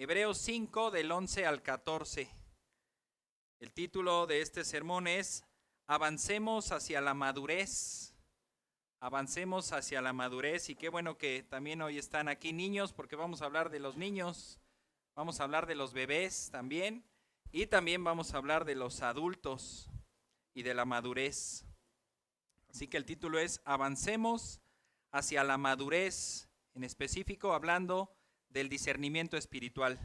Hebreos 5 del 11 al 14. El título de este sermón es Avancemos hacia la madurez. Avancemos hacia la madurez, y qué bueno que también hoy están aquí niños, porque vamos a hablar de los niños, vamos a hablar de los bebés también, y también vamos a hablar de los adultos y de la madurez. Así que el título es Avancemos hacia la madurez, en específico hablando del discernimiento espiritual.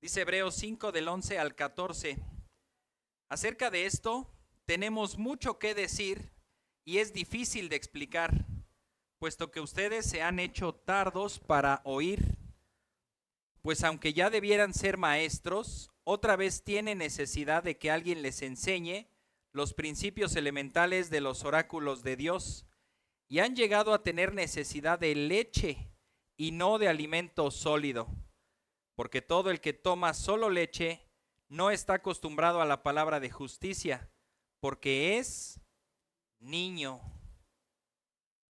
Dice Hebreos 5 del 11 al 14. Acerca de esto tenemos mucho que decir y es difícil de explicar, puesto que ustedes se han hecho tardos para oír. Pues aunque ya debieran ser maestros, otra vez tienen necesidad de que alguien les enseñe los principios elementales de los oráculos de Dios, y han llegado a tener necesidad de leche y no de alimento sólido, porque todo el que toma solo leche no está acostumbrado a la palabra de justicia, porque es niño.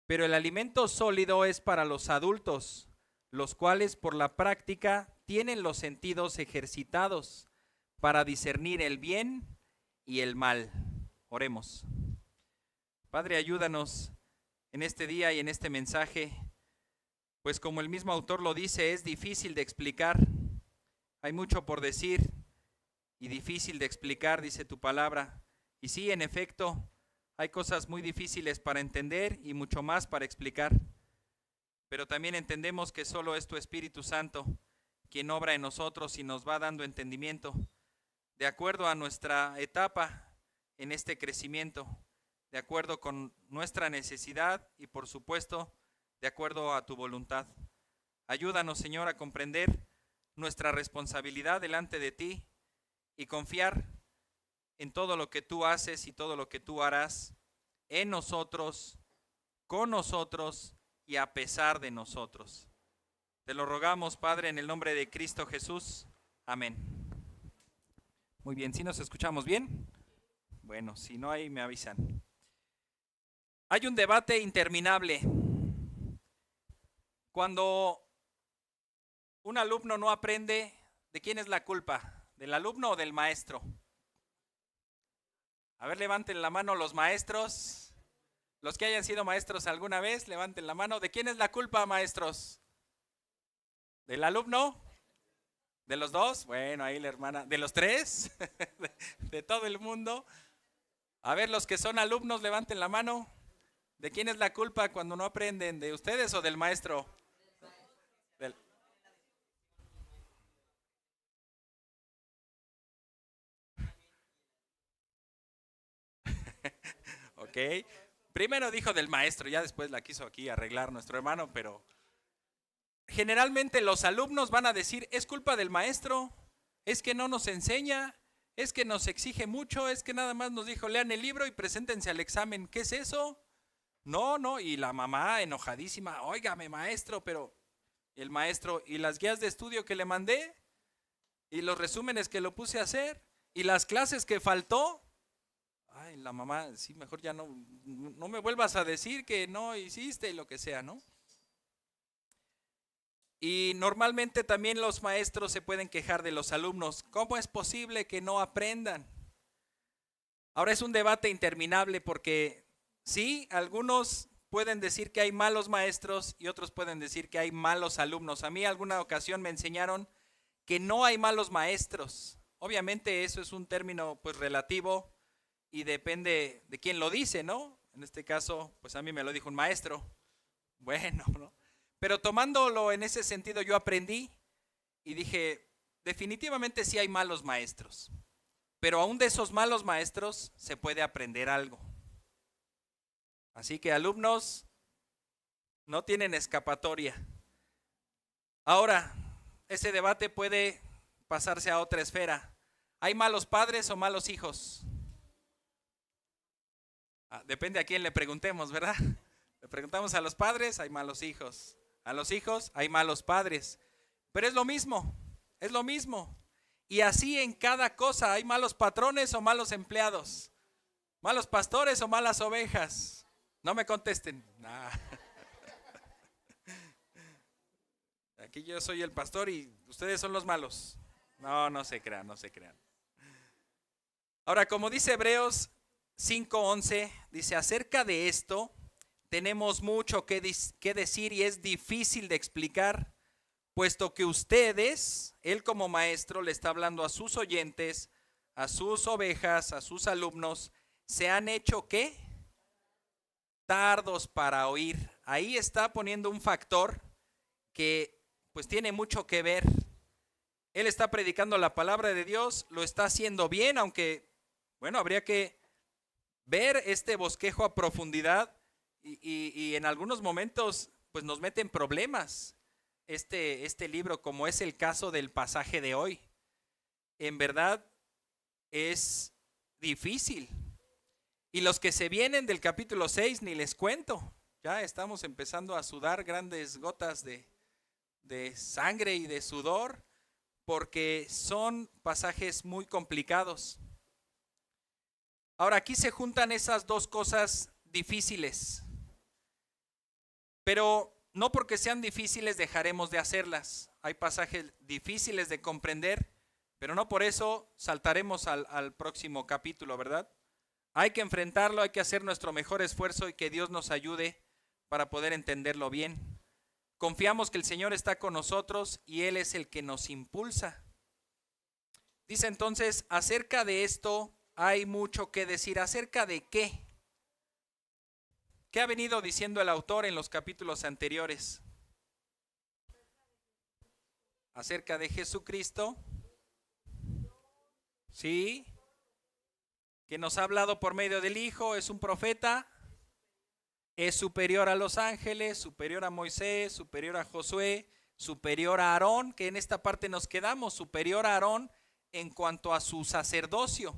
Pero el alimento sólido es para los adultos, los cuales por la práctica tienen los sentidos ejercitados para discernir el bien y el mal. Oremos. Padre, ayúdanos en este día y en este mensaje, pues como el mismo autor lo dice, es difícil de explicar. Hay mucho por decir y difícil de explicar, dice tu palabra. Y sí, en efecto, hay cosas muy difíciles para entender y mucho más para explicar. Pero también entendemos que solo es tu Espíritu Santo quien obra en nosotros y nos va dando entendimiento de acuerdo a nuestra etapa en este crecimiento, de acuerdo con nuestra necesidad y por supuesto de acuerdo a tu voluntad. Ayúdanos, Señor, a comprender nuestra responsabilidad delante de ti y confiar en todo lo que tú haces y todo lo que tú harás en nosotros, con nosotros y a pesar de nosotros. Te lo rogamos, Padre, en el nombre de Cristo Jesús. Amén. Muy bien, ¿sí nos escuchamos bien? Bueno, si no, ahí me avisan. Hay un debate interminable. Cuando un alumno no aprende, ¿de quién es la culpa? ¿Del alumno o del maestro? A ver, levanten la mano los maestros. Los que hayan sido maestros alguna vez, levanten la mano. ¿De quién es la culpa, maestros? ¿Del alumno? ¿De los dos? Bueno, ahí la hermana. ¿De los tres? ¿De todo el mundo? A ver, los que son alumnos, levanten la mano. ¿De quién es la culpa cuando no aprenden? ¿De ustedes o del maestro? Del... Ok. Primero dijo del maestro, ya después la quiso aquí arreglar nuestro hermano, pero generalmente los alumnos van a decir, es culpa del maestro, es que no nos enseña, es que nos exige mucho, es que nada más nos dijo, lean el libro y preséntense al examen. ¿Qué es eso? No, y la mamá enojadísima, óigame maestro, pero el maestro, ¿y las guías de estudio que le mandé? ¿Y los resúmenes que lo puse a hacer? ¿Y las clases que faltó? Ay, la mamá, sí, mejor ya no me vuelvas a decir que no hiciste y lo que sea, ¿no? Y normalmente también los maestros se pueden quejar de los alumnos. ¿Cómo es posible que no aprendan? Ahora es un debate interminable porque sí, algunos pueden decir que hay malos maestros y otros pueden decir que hay malos alumnos. A mí alguna ocasión me enseñaron que no hay malos maestros. Obviamente eso es un término pues relativo y depende de quién lo dice, ¿no? En este caso, pues a mí me lo dijo un maestro. Bueno, ¿no? Pero tomándolo en ese sentido yo aprendí y dije, definitivamente sí hay malos maestros, pero aún de esos malos maestros se puede aprender algo. Así que alumnos no tienen escapatoria. Ahora, ese debate puede pasarse a otra esfera. ¿Hay malos padres o malos hijos? Depende a quién le preguntemos, ¿verdad? Le preguntamos a los padres, hay malos hijos. A los hijos, hay malos padres. Pero es lo mismo, es lo mismo. Y así en cada cosa, hay malos patrones o malos empleados. Malos pastores o malas ovejas. No me contesten. Nah. Aquí yo soy el pastor y ustedes son los malos. No, no se crean, no se crean. Ahora, como dice Hebreos 5:11, dice, acerca de esto tenemos mucho que decir y es difícil de explicar, puesto que ustedes, él como maestro le está hablando a sus oyentes, a sus ovejas, a sus alumnos, se han hecho ¿qué? Tardos para oír. Ahí está poniendo un factor que pues tiene mucho que ver. Él está predicando la palabra de Dios, lo está haciendo bien, aunque, bueno, habría que ver este bosquejo a profundidad y en algunos momentos pues nos mete en problemas este libro, como es el caso del pasaje de hoy. En verdad es difícil. Y los que se vienen del capítulo 6 ni les cuento. Ya estamos empezando a sudar grandes gotas de sangre y de sudor, porque son pasajes muy complicados. Ahora, aquí se juntan esas dos cosas difíciles, pero no porque sean difíciles dejaremos de hacerlas. Hay pasajes difíciles de comprender, pero no por eso saltaremos al próximo capítulo, ¿verdad? Hay que enfrentarlo, hay que hacer nuestro mejor esfuerzo y que Dios nos ayude para poder entenderlo bien. Confiamos que el Señor está con nosotros y Él es el que nos impulsa. Dice entonces, acerca de esto hay mucho que decir. ¿Acerca de qué? ¿Qué ha venido diciendo el autor en los capítulos anteriores? Acerca de Jesucristo. Sí. Que nos ha hablado por medio del Hijo, es un profeta. Es superior a los ángeles, superior a Moisés, superior a Josué, superior a Aarón, que en esta parte nos quedamos, superior a Aarón en cuanto a su sacerdocio.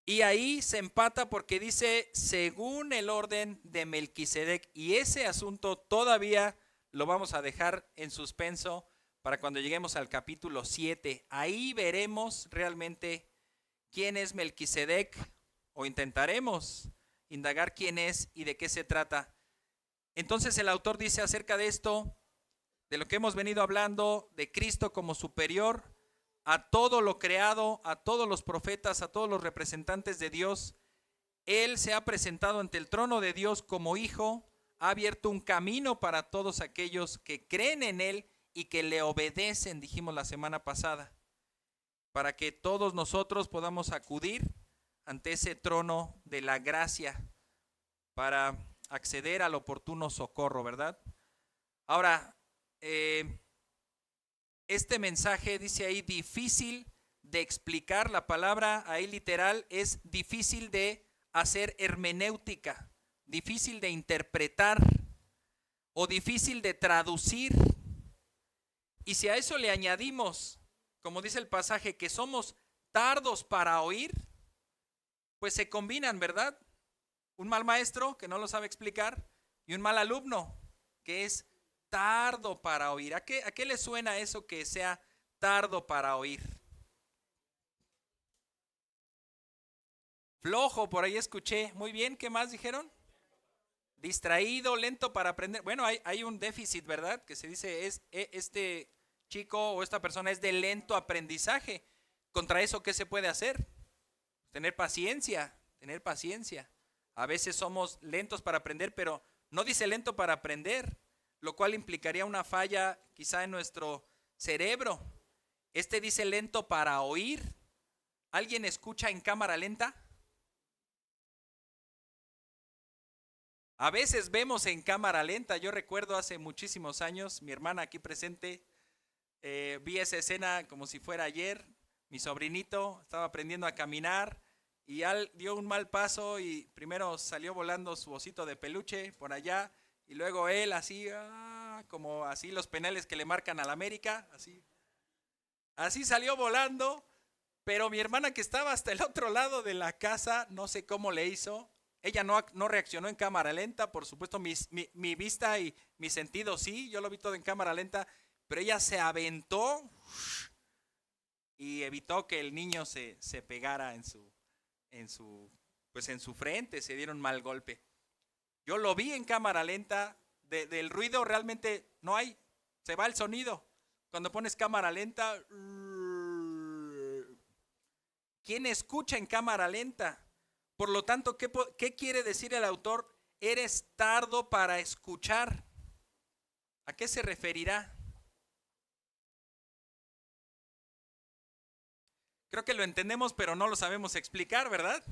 Y ahí se empata porque dice, según el orden de Melquisedec, y ese asunto todavía lo vamos a dejar en suspenso para cuando lleguemos al capítulo 7. Ahí veremos realmente quién es Melquisedec, o intentaremos indagar quién es y de qué se trata. Entonces el autor dice acerca de esto, de lo que hemos venido hablando, de Cristo como superior a todo lo creado, a todos los profetas, a todos los representantes de Dios. Él se ha presentado ante el trono de Dios como hijo, ha abierto un camino para todos aquellos que creen en Él y que le obedecen, dijimos la semana pasada, para que todos nosotros podamos acudir ante ese trono de la gracia para acceder al oportuno socorro, ¿verdad? Ahora, este mensaje dice ahí difícil de explicar, la palabra ahí literal es difícil de hacer hermenéutica, difícil de interpretar o difícil de traducir. Y si a eso le añadimos, como dice el pasaje, que somos tardos para oír, pues se combinan, ¿verdad? Un mal maestro que no lo sabe explicar y un mal alumno que es tardo para oír. ¿A qué le suena eso que sea tardo para oír? Flojo, por ahí escuché. Muy bien, ¿qué más dijeron? Distraído, lento para aprender. Bueno, hay un déficit, ¿verdad? Que se dice, este chico o esta persona es de lento aprendizaje. Contra eso, ¿qué se puede hacer? Tener paciencia, tener paciencia. A veces somos lentos para aprender, pero no dice lento para aprender, lo cual implicaría una falla quizá en nuestro cerebro. Este dice lento para oír. ¿Alguien escucha en cámara lenta? A veces vemos en cámara lenta. Yo recuerdo hace muchísimos años, mi hermana aquí presente, vi esa escena como si fuera ayer. Mi sobrinito estaba aprendiendo a caminar y dio un mal paso y primero salió volando su osito de peluche por allá y luego él así, como así los penales que le marcan al América, así salió volando, pero mi hermana que estaba hasta el otro lado de la casa, no sé cómo le hizo, ella no reaccionó en cámara lenta, por supuesto mi vista y mi sentido sí, yo lo vi todo en cámara lenta, pero ella se aventó y evitó que el niño se pegara en su frente, se dieron mal golpe. Yo lo vi en cámara lenta, del ruido realmente no hay, Se va el sonido. Cuando pones cámara lenta, ¿quién escucha en cámara lenta? Por lo tanto, ¿qué quiere decir el autor? Eres tardo para escuchar. ¿A qué se referirá? Creo que lo entendemos, pero no lo sabemos explicar, ¿verdad?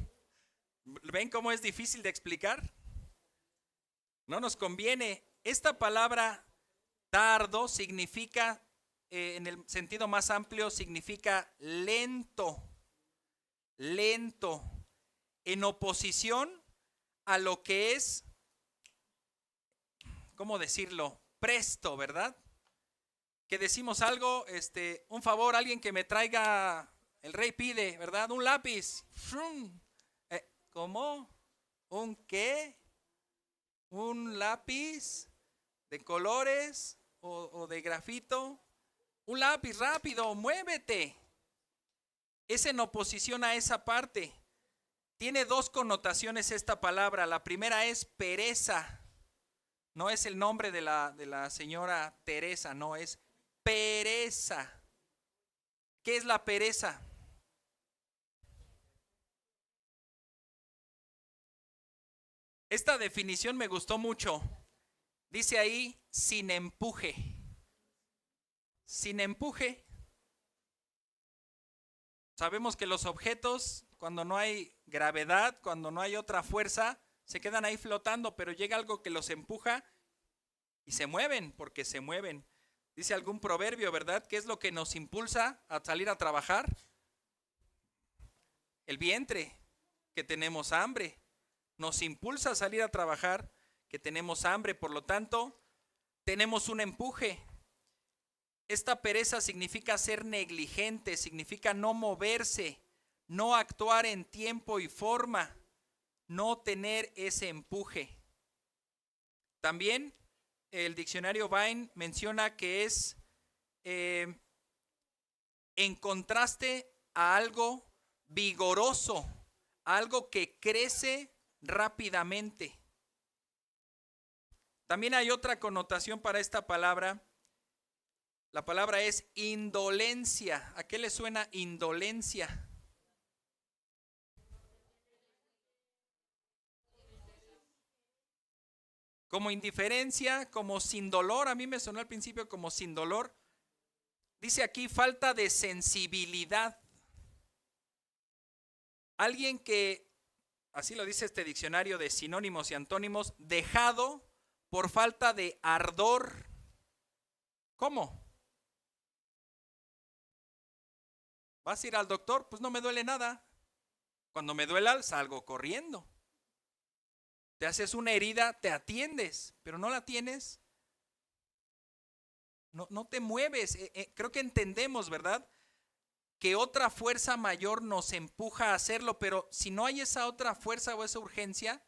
¿Ven cómo es difícil de explicar? No nos conviene. Esta palabra tardo significa, en el sentido más amplio, significa lento, lento, en oposición a lo que es, ¿cómo decirlo? Presto, ¿verdad? Que decimos algo, un favor, alguien que me traiga, el rey pide, ¿verdad? Un lápiz. ¿Cómo? ¿Un qué? ¿Un lápiz de colores o de grafito? Un lápiz, rápido, muévete. Es en oposición a esa parte. Tiene dos connotaciones esta palabra. La primera es pereza. No es el nombre de la señora Teresa, no, es pereza. ¿Qué es la pereza? Esta definición me gustó mucho. Dice ahí, sin empuje. Sin empuje. Sabemos que los objetos, cuando no hay gravedad, cuando no hay otra fuerza, se quedan ahí flotando, pero llega algo que los empuja y se mueven, porque se mueven. Dice algún proverbio, ¿verdad? ¿Qué es lo que nos impulsa a salir a trabajar? El vientre, que tenemos hambre. Nos impulsa a salir a trabajar, que tenemos hambre, por lo tanto, tenemos un empuje. Esta pereza significa ser negligente, significa no moverse, no actuar en tiempo y forma, no tener ese empuje. También el diccionario Vine menciona que es en contraste a algo vigoroso, algo que crece rápidamente. También hay otra connotación para esta palabra. La palabra es indolencia. ¿A qué le suena indolencia? Como indiferencia, como sin dolor. A mí me sonó al principio como sin dolor. Dice aquí falta de sensibilidad. Alguien que, así lo dice este diccionario de sinónimos y antónimos, dejado por falta de ardor. ¿Cómo? ¿Vas a ir al doctor? Pues no me duele nada. Cuando me duela salgo corriendo. Te haces una herida, te atiendes, pero no la tienes. No te mueves. Creo que entendemos, ¿verdad? Que otra fuerza mayor nos empuja a hacerlo, pero si no hay esa otra fuerza o esa urgencia,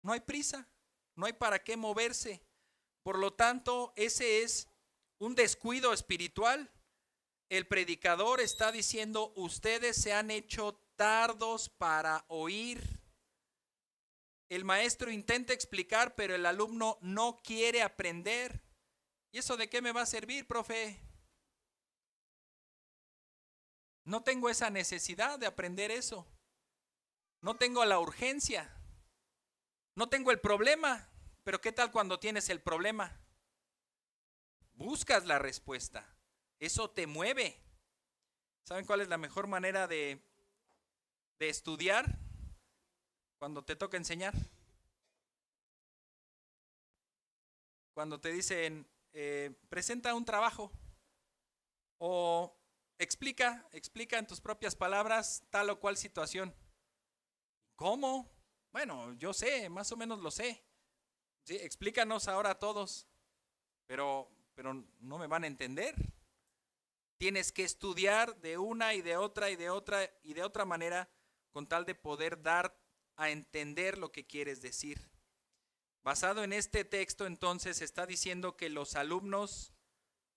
no hay prisa, no hay para qué moverse. Por lo tanto, ese es un descuido espiritual. El predicador está diciendo, ustedes se han hecho tardos para oír. El maestro intenta explicar, pero el alumno no quiere aprender. ¿Y eso de qué me va a servir, profe? No tengo esa necesidad de aprender eso. No tengo la urgencia. No tengo el problema. Pero ¿qué tal cuando tienes el problema? Buscas la respuesta. Eso te mueve. ¿Saben cuál es la mejor manera de estudiar? Cuando te toca enseñar. Cuando te dicen, presenta un trabajo. O explica en tus propias palabras tal o cual situación. ¿Cómo? Bueno, yo sé, más o menos lo sé. Sí, explícanos ahora a todos. Pero no me van a entender. Tienes que estudiar de una y de otra y de otra y de otra manera con tal de poder dar a entender lo que quieres decir. Basado en este texto, entonces, está diciendo que los alumnos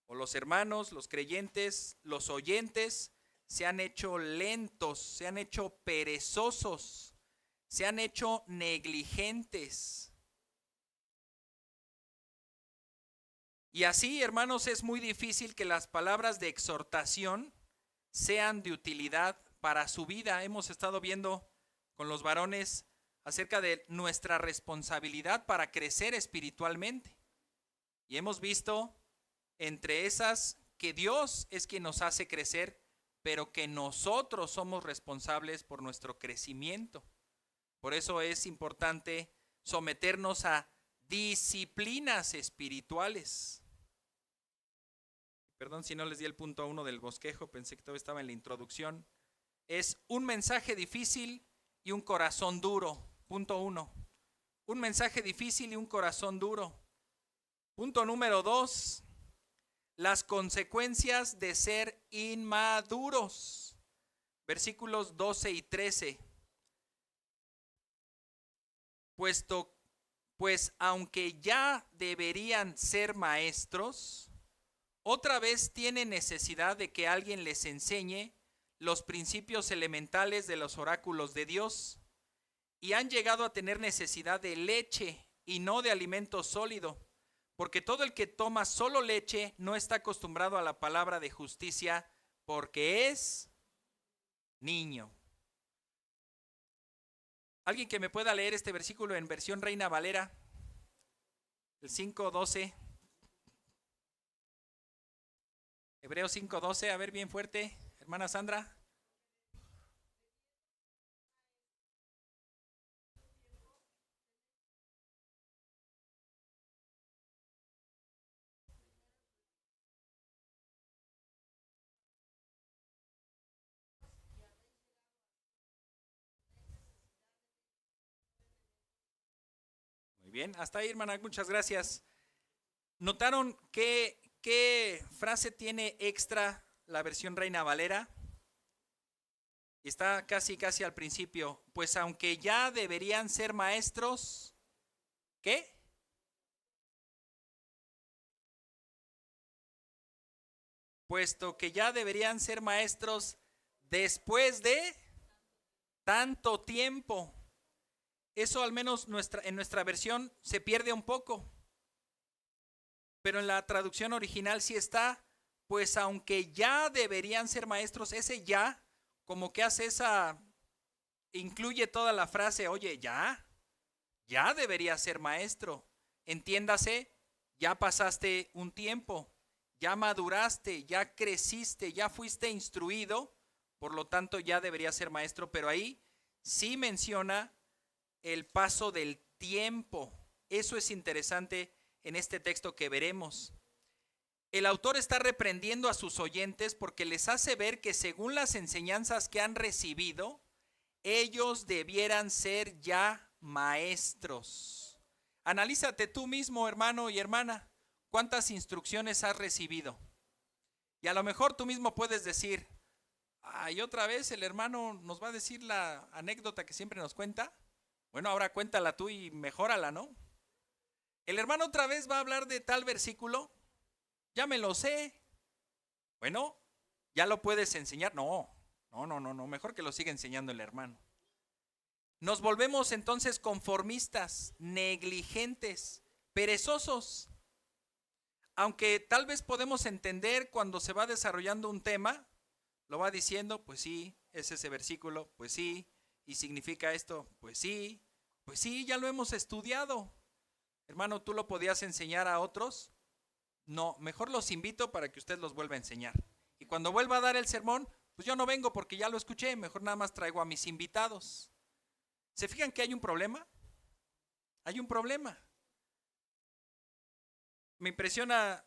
o los hermanos, los creyentes, los oyentes, se han hecho lentos, se han hecho perezosos, se han hecho negligentes. Y así, hermanos, es muy difícil que las palabras de exhortación sean de utilidad para su vida. Hemos estado viendo con los varones acerca de nuestra responsabilidad para crecer espiritualmente. Y hemos visto entre esas que Dios es quien nos hace crecer, pero que nosotros somos responsables por nuestro crecimiento. Por eso es importante someternos a disciplinas espirituales. Perdón si no les di el punto 1 del bosquejo, pensé que todavía estaba en la introducción. Es un mensaje difícil y un corazón duro. Punto 1. Un mensaje difícil y un corazón duro. Punto número 2. Las consecuencias de ser inmaduros. Versículos 12 y 13. Pues aunque ya deberían ser maestros, otra vez tienen necesidad de que alguien les enseñe los principios elementales de los oráculos de Dios, y han llegado a tener necesidad de leche y no de alimento sólido, porque todo el que toma solo leche no está acostumbrado a la palabra de justicia, porque es niño. ¿Alguien que me pueda leer este versículo en versión Reina Valera? El 5:12. Hebreos 5:12, a ver bien fuerte, hermana Sandra. Muy bien, hasta ahí, hermana, muchas gracias. ¿Notaron qué frase tiene extra la versión Reina Valera? Está casi al principio. Pues aunque ya deberían ser maestros, ¿qué? Puesto que ya deberían ser maestros después de tanto tiempo. Eso al menos en nuestra versión se pierde un poco. Pero en la traducción original sí está, pues aunque ya deberían ser maestros, ese ya como que hace incluye toda la frase, oye, ya debería ser maestro. Entiéndase, ya pasaste un tiempo, ya maduraste, ya creciste, ya fuiste instruido, por lo tanto ya debería ser maestro, pero ahí sí menciona el paso del tiempo. Eso es interesante en este texto que veremos. El autor está reprendiendo a sus oyentes porque les hace ver que según las enseñanzas que han recibido, ellos debieran ser ya maestros. Analízate tú mismo, hermano y hermana, cuántas instrucciones has recibido. Y a lo mejor tú mismo puedes decir, y otra vez el hermano nos va a decir la anécdota que siempre nos cuenta. Bueno, ahora cuéntala tú y mejórala, ¿no? El hermano otra vez va a hablar de tal versículo. Ya me lo sé. Bueno, ¿ya lo puedes enseñar? No, mejor que lo siga enseñando el hermano. Nos volvemos entonces conformistas, negligentes, perezosos. Aunque tal vez podemos entender cuando se va desarrollando un tema, lo va diciendo, pues sí, es ese versículo, pues sí, y significa esto, pues sí, ya lo hemos estudiado. Hermano, ¿tú lo podías enseñar a otros? No, mejor los invito para que usted los vuelva a enseñar. Y cuando vuelva a dar el sermón, pues yo no vengo porque ya lo escuché, mejor nada más traigo a mis invitados. ¿Se fijan que hay un problema? Hay un problema. Me impresiona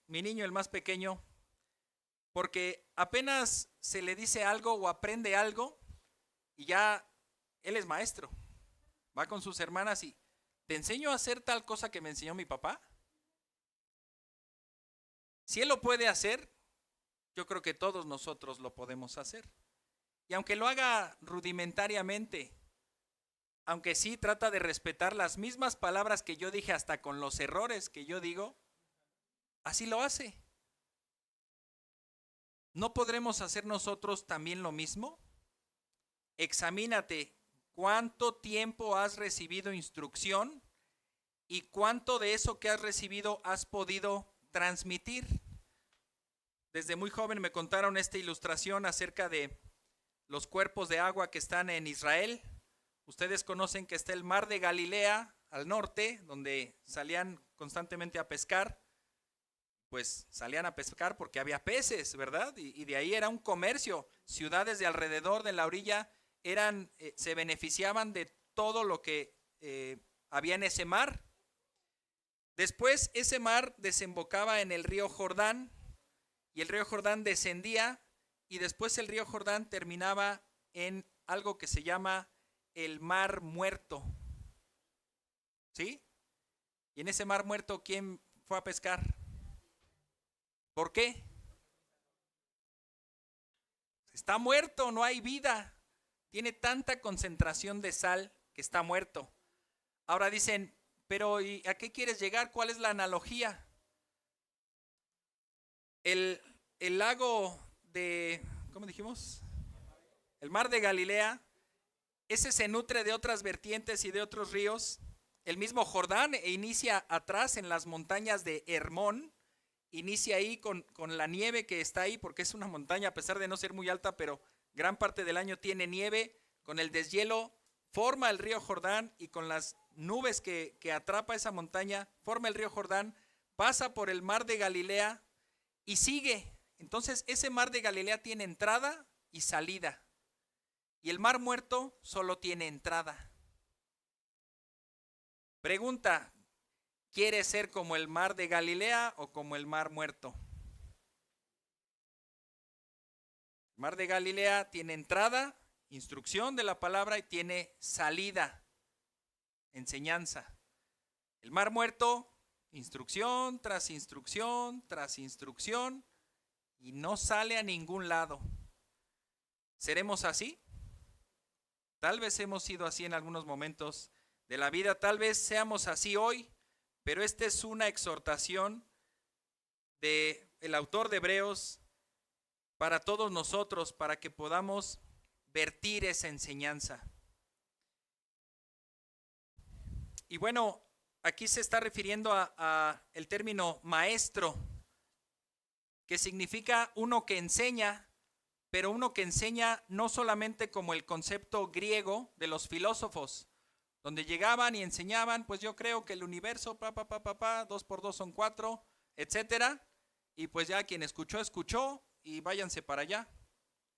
mi niño, el más pequeño, porque apenas se le dice algo o aprende algo y ya él es maestro. Va con sus hermanas y ¿te enseño a hacer tal cosa que me enseñó mi papá? Si él lo puede hacer, yo creo que todos nosotros lo podemos hacer. Y aunque lo haga rudimentariamente, aunque sí trata de respetar las mismas palabras que yo dije hasta con los errores que yo digo, así lo hace. ¿No podremos hacer nosotros también lo mismo? Examínate cuánto tiempo has recibido instrucción ¿Y cuánto de eso que has recibido has podido transmitir? Desde muy joven me contaron esta ilustración acerca de los cuerpos de agua que están en Israel. Ustedes conocen que está el mar de Galilea al norte, donde salían constantemente a pescar. Pues salían a pescar porque había peces, ¿verdad? Y de ahí era un comercio. Ciudades de alrededor de la orilla se beneficiaban de todo lo que había en ese mar. Después ese mar desembocaba en el río Jordán, y el río Jordán descendía, y después el río Jordán terminaba en algo que se llama el Mar Muerto. ¿Sí? Y en ese Mar Muerto, ¿quién fue a pescar? ¿Por qué? Está muerto, no hay vida. Tiene tanta concentración de sal que está muerto. Ahora dicen, pero ¿y a qué quieres llegar? ¿Cuál es la analogía? El lago de, ¿cómo dijimos? El mar de Galilea, ese se nutre de otras vertientes y de otros ríos. El mismo Jordán inicia atrás en las montañas de Hermón. Inicia ahí con la nieve que está ahí, porque es una montaña a pesar de no ser muy alta, pero gran parte del año tiene nieve. Con el deshielo forma el río Jordán, y con las nubes que atrapa esa montaña, forma el río Jordán, pasa por el mar de Galilea y sigue. Entonces ese mar de Galilea tiene entrada y salida, y el mar muerto solo tiene entrada. Pregunta: ¿quieres ser como el mar de Galilea o como el mar muerto? El mar de Galilea tiene entrada, instrucción de la palabra, y tiene salida, enseñanza. El mar muerto, instrucción tras instrucción tras instrucción, y no sale a ningún lado. ¿Seremos así? Tal vez hemos sido así en algunos momentos de la vida, tal vez seamos así hoy, pero esta es una exhortación del autor de Hebreos para todos nosotros, para que podamos vertir esa enseñanza. Y bueno, aquí se está refiriendo a el término maestro, que significa uno que enseña, pero uno que enseña no solamente como el concepto griego de los filósofos, donde llegaban y enseñaban, pues yo creo que el universo, 2 por 2 son 4, etcétera, y pues ya quien escuchó, escuchó, y váyanse para allá.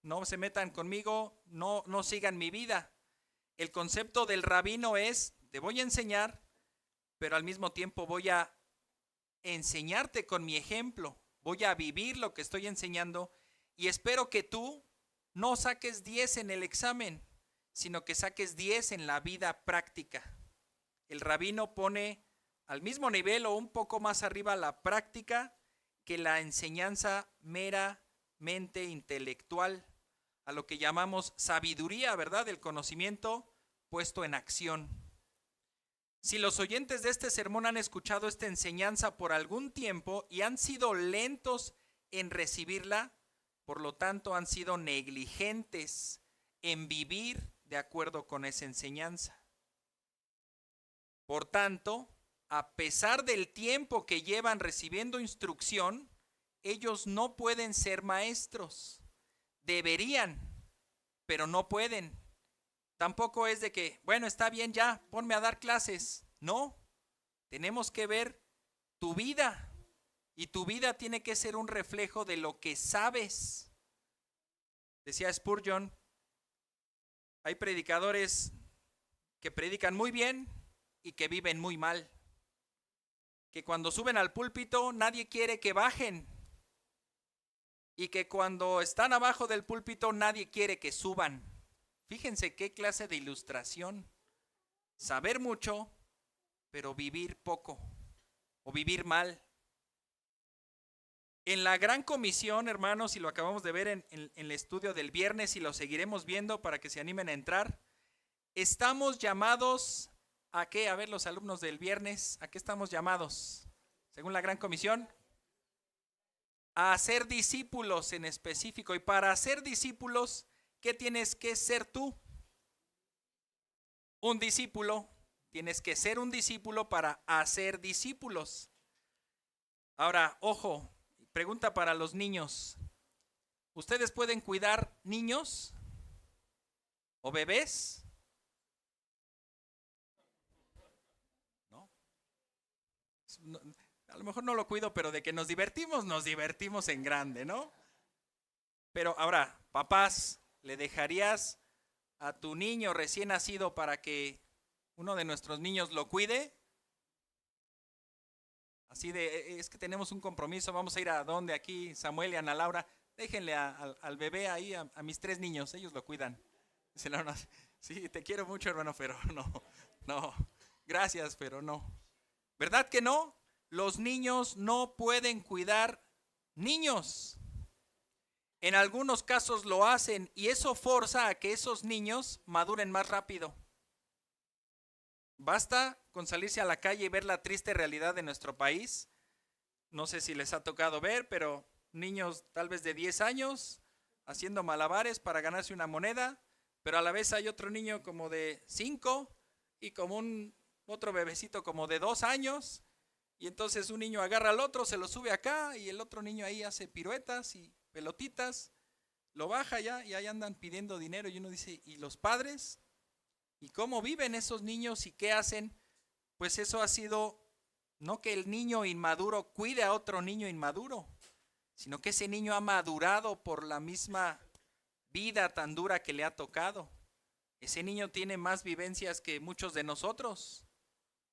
No se metan conmigo, no sigan mi vida. El concepto del rabino es: te voy a enseñar, pero al mismo tiempo voy a enseñarte con mi ejemplo, voy a vivir lo que estoy enseñando, y espero que tú no saques 10 en el examen, sino que saques 10 en la vida práctica. El rabino pone al mismo nivel o un poco más arriba la práctica que la enseñanza meramente intelectual, a lo que llamamos sabiduría, ¿verdad? El conocimiento puesto en acción. Si los oyentes de este sermón han escuchado esta enseñanza por algún tiempo y han sido lentos en recibirla, por lo tanto han sido negligentes en vivir de acuerdo con esa enseñanza. Por tanto, a pesar del tiempo que llevan recibiendo instrucción, ellos no pueden ser maestros. Deberían, pero no pueden. Tampoco es de que, bueno, está bien ya, ponme a dar clases. No, tenemos que ver tu vida, y tu vida tiene que ser un reflejo de lo que sabes. Decía Spurgeon, hay predicadores que predican muy bien y que viven muy mal, que cuando suben al púlpito nadie quiere que bajen, y que cuando están abajo del púlpito nadie quiere que suban. Fíjense qué clase de ilustración. Saber mucho, pero vivir poco o vivir mal. En la gran comisión, hermanos, y lo acabamos de ver en el estudio del viernes, y lo seguiremos viendo para que se animen a entrar, estamos llamados ¿a qué? A ver, los alumnos del viernes, ¿a qué estamos llamados? Según la gran comisión, a ser discípulos en específico. Y para ser discípulos, ¿qué tienes que ser tú? Un discípulo Tienes que ser un discípulo para hacer discípulos. Ahora, ojo, pregunta para los niños. ¿Ustedes pueden cuidar niños o bebés? ¿No? A lo mejor no lo cuido, pero de que nos divertimos en grande, ¿no? Pero ahora, papás, ¿le dejarías a tu niño recién nacido para que uno de nuestros niños lo cuide? Así de, es que tenemos un compromiso, vamos a ir a donde aquí, Samuel y Ana Laura, déjenle al bebé ahí, a mis 3 niños, ellos lo cuidan. Dice la hermana, sí, te quiero mucho, hermano, pero no, gracias, pero no. ¿Verdad que no? Los niños no pueden cuidar niños. En algunos casos lo hacen y eso forza a que esos niños maduren más rápido. Basta con salirse a la calle y ver la triste realidad de nuestro país. No sé si les ha tocado ver, pero niños tal vez de 10 años haciendo malabares para ganarse una moneda, pero a la vez hay otro niño como de 5 y como otro bebecito como de 2 años. Y entonces un niño agarra al otro, se lo sube acá y el otro niño ahí hace piruetas y pelotitas, lo baja ya y ahí andan pidiendo dinero y uno dice, ¿y los padres? ¿Y cómo viven esos niños y qué hacen? Pues eso ha sido, no que el niño inmaduro cuide a otro niño inmaduro, sino que ese niño ha madurado por la misma vida tan dura que le ha tocado. Ese niño tiene más vivencias que muchos de nosotros,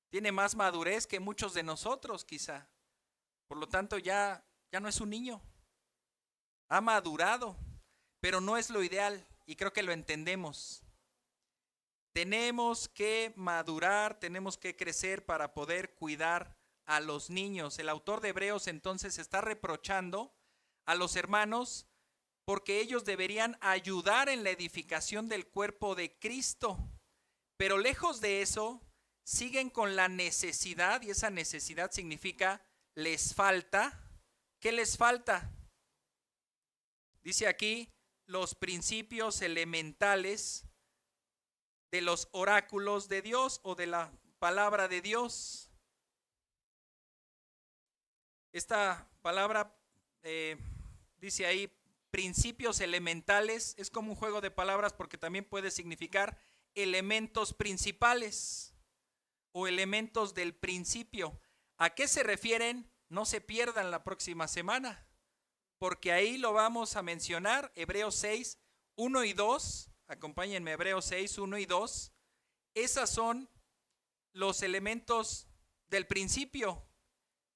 tiene más madurez que muchos de nosotros quizá. Por lo tanto ya no es un niño, ha madurado, pero no es lo ideal y creo que lo entendemos. Tenemos que madurar, tenemos que crecer para poder cuidar a los niños. El autor de Hebreos entonces está reprochando a los hermanos porque ellos deberían ayudar en la edificación del cuerpo de Cristo. Pero lejos de eso, siguen con la necesidad, y esa necesidad significa les falta. ¿Qué les falta? Dice aquí los principios elementales de los oráculos de Dios o de la palabra de Dios. Esta palabra dice ahí principios elementales, es como un juego de palabras porque también puede significar elementos principales o elementos del principio. ¿A qué se refieren? No se pierdan la próxima semana, porque ahí lo vamos a mencionar, Hebreos 6, 1 y 2. Acompáñenme, Hebreos 6, 1 y 2. Esas son los elementos del principio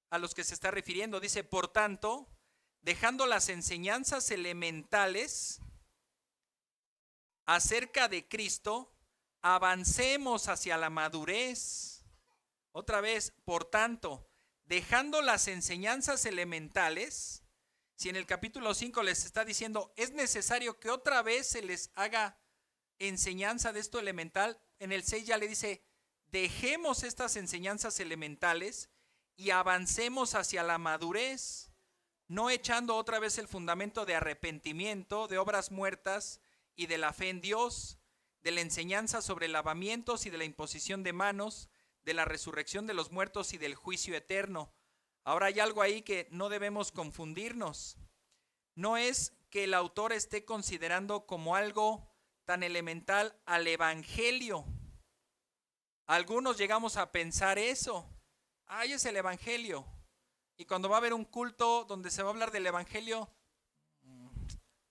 a los que se está refiriendo. Dice, por tanto, dejando las enseñanzas elementales acerca de Cristo, avancemos hacia la madurez. Otra vez, por tanto, dejando las enseñanzas elementales, si en el capítulo 5 les está diciendo, es necesario que otra vez se les haga enseñanza de esto elemental, en el 6 ya le dice, dejemos estas enseñanzas elementales y avancemos hacia la madurez, no echando otra vez el fundamento de arrepentimiento, de obras muertas y de la fe en Dios, de la enseñanza sobre lavamientos y de la imposición de manos, de la resurrección de los muertos y del juicio eterno. Ahora hay algo ahí que no debemos confundirnos. No es que el autor esté considerando como algo tan elemental al evangelio. Algunos llegamos a pensar eso. Ahí es el evangelio. Y cuando va a haber un culto donde se va a hablar del evangelio,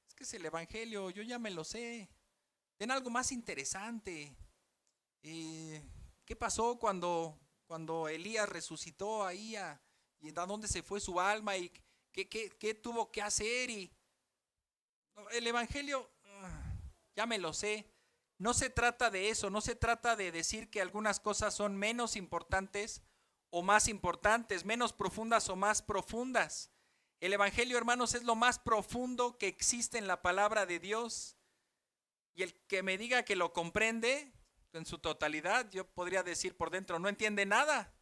es que es el evangelio, yo ya me lo sé. Den algo más interesante. ¿Qué pasó cuando Elías resucitó ahí? ¿Y a dónde se fue su alma? ¿Y qué tuvo que hacer? Y el evangelio, ya me lo sé. No se trata de eso, no se trata de decir que algunas cosas son menos importantes o más importantes, menos profundas o más profundas. El evangelio, hermanos, es lo más profundo que existe en la palabra de Dios. Y el que me diga que lo comprende en su totalidad, yo podría decir por dentro, no entiende nada.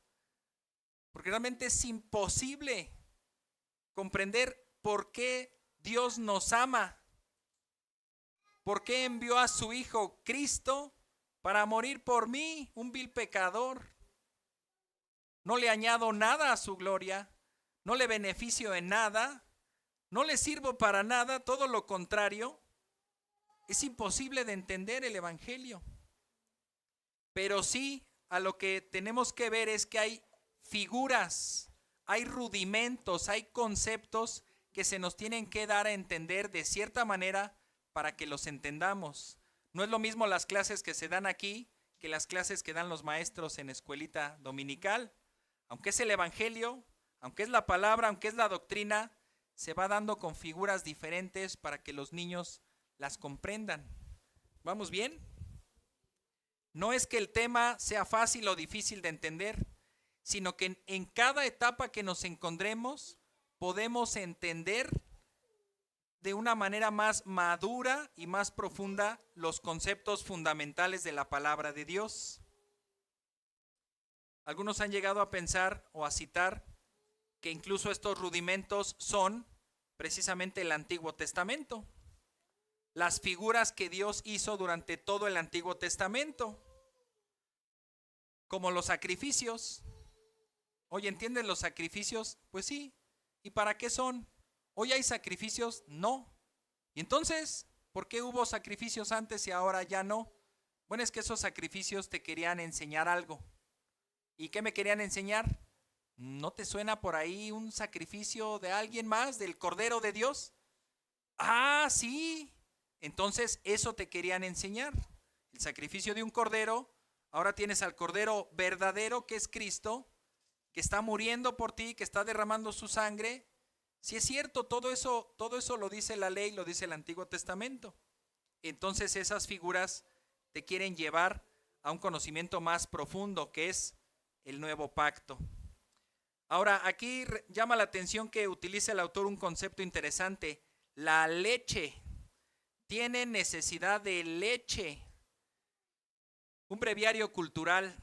Porque realmente es imposible comprender por qué Dios nos ama. ¿Por qué envió a su Hijo Cristo para morir por mí, un vil pecador. No le añado nada a su gloria, no le beneficio en nada, no le sirvo para nada, todo lo contrario. Es imposible de entender el Evangelio. Pero sí, a lo que tenemos que ver es que hay figuras, hay rudimentos, hay conceptos que se nos tienen que dar a entender de cierta manera para que los entendamos. No es lo mismo las clases que se dan aquí que las clases que dan los maestros en escuelita dominical. Aunque es el Evangelio, aunque es la palabra, aunque es la doctrina, se va dando con figuras diferentes para que los niños las comprendan. ¿Vamos bien? No es que el tema sea fácil o difícil de entender, sino que en cada etapa que nos encontremos podemos entender de una manera más madura y más profunda los conceptos fundamentales de la palabra de Dios. Algunos han llegado a pensar o a citar que incluso estos rudimentos son precisamente el Antiguo Testamento, las figuras que Dios hizo durante todo el Antiguo Testamento, como los sacrificios. Oye, ¿entienden los sacrificios? Pues sí. ¿Y para qué son? ¿Hoy hay sacrificios? No. ¿Y entonces por qué hubo sacrificios antes y ahora ya no? Bueno, es que esos sacrificios te querían enseñar algo. ¿Y qué me querían enseñar? ¿No te suena por ahí un sacrificio de alguien más, del Cordero de Dios? Ah, sí. Entonces eso te querían enseñar. El sacrificio de un cordero. Ahora tienes al Cordero verdadero, que es Cristo, que está muriendo por ti, que está derramando su sangre. Si es cierto, todo eso lo dice la ley, lo dice el Antiguo Testamento. Entonces esas figuras te quieren llevar a un conocimiento más profundo, que es el nuevo pacto. Ahora, aquí llama la atención que utiliza el autor un concepto interesante. La leche. Tiene necesidad de leche. Un breviario cultural.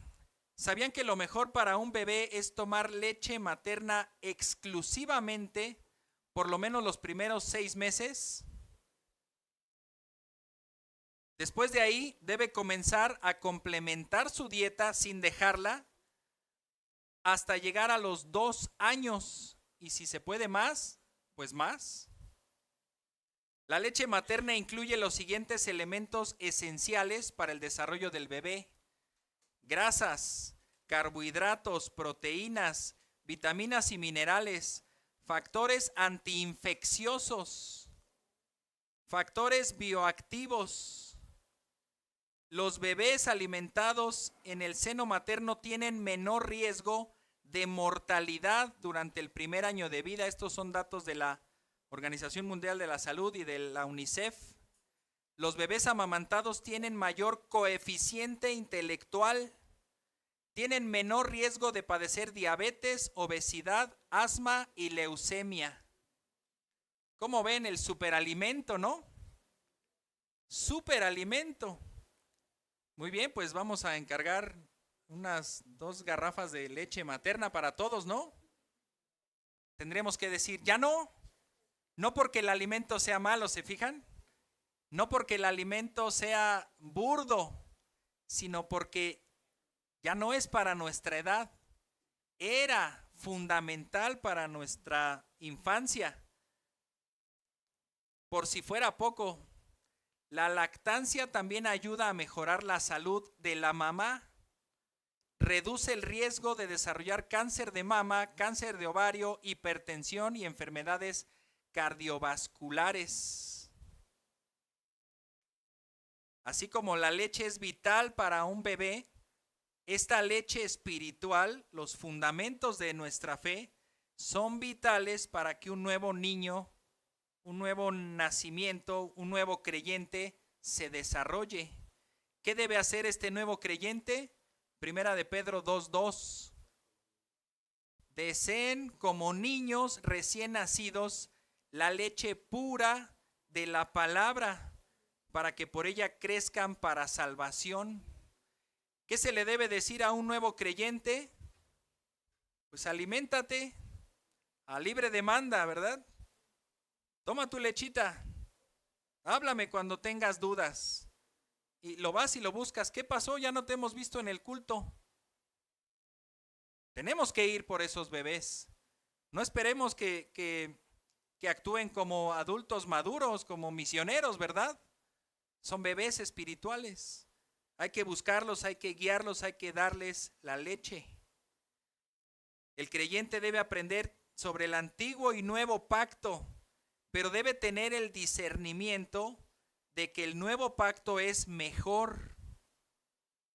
¿Sabían que lo mejor para un bebé es tomar leche materna exclusivamente por lo menos los primeros 6 meses? Después de ahí debe comenzar a complementar su dieta sin dejarla hasta llegar a los 2 años. Y si se puede más, pues más. La leche materna incluye los siguientes elementos esenciales para el desarrollo del bebé: grasas, carbohidratos, proteínas, vitaminas y minerales, factores antiinfecciosos, factores bioactivos. Los bebés alimentados en el seno materno tienen menor riesgo de mortalidad durante el primer año de vida. Estos son datos de la Organización Mundial de la Salud y de la UNICEF. Los bebés amamantados tienen mayor coeficiente intelectual, tienen menor riesgo de padecer diabetes, obesidad, asma y leucemia. ¿Cómo ven el superalimento, no? Superalimento. Muy bien, pues vamos a encargar unas 2 garrafas de leche materna para todos, ¿no? Tendremos que decir, ya no. No porque el alimento sea malo, ¿se fijan? No porque el alimento sea burdo, sino porque ya no es para nuestra edad. Era fundamental para nuestra infancia. Por si fuera poco, la lactancia también ayuda a mejorar la salud de la mamá. Reduce el riesgo de desarrollar cáncer de mama, cáncer de ovario, hipertensión y enfermedades cardiovasculares. Así como la leche es vital para un bebé, esta leche espiritual, los fundamentos de nuestra fe, son vitales para que un nuevo niño, un nuevo nacimiento, un nuevo creyente se desarrolle. ¿Qué debe hacer este nuevo creyente? Primera de Pedro 2:2. Deseen como niños recién nacidos la leche pura de la palabra, para que por ella crezcan para salvación. ¿Qué se le debe decir a un nuevo creyente? Pues aliméntate a libre demanda, ¿verdad? Toma tu lechita, háblame cuando tengas dudas. y lo vas y lo buscas. ¿Qué pasó? Ya no te hemos visto en el culto. Tenemos que ir por esos bebés. No esperemos que actúen como adultos maduros, como misioneros, ¿verdad? Son bebés espirituales. Hay que buscarlos, hay que guiarlos, hay que darles la leche. El creyente debe aprender sobre el antiguo y nuevo pacto, pero debe tener el discernimiento de que el nuevo pacto es mejor,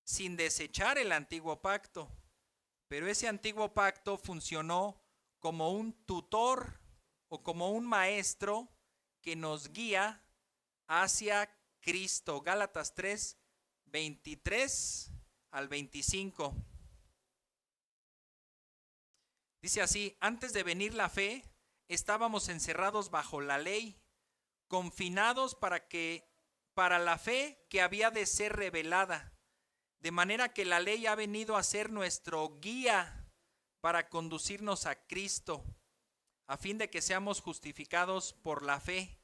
sin desechar el antiguo pacto. Pero ese antiguo pacto funcionó como un tutor o como un maestro que nos guía hacia Cristo. Gálatas 3, 23 al 25. Dice así: antes de venir la fe, estábamos encerrados bajo la ley, confinados para la fe que había de ser revelada. De manera que la ley ha venido a ser nuestro guía para conducirnos a Cristo, a fin de que seamos justificados por la fe.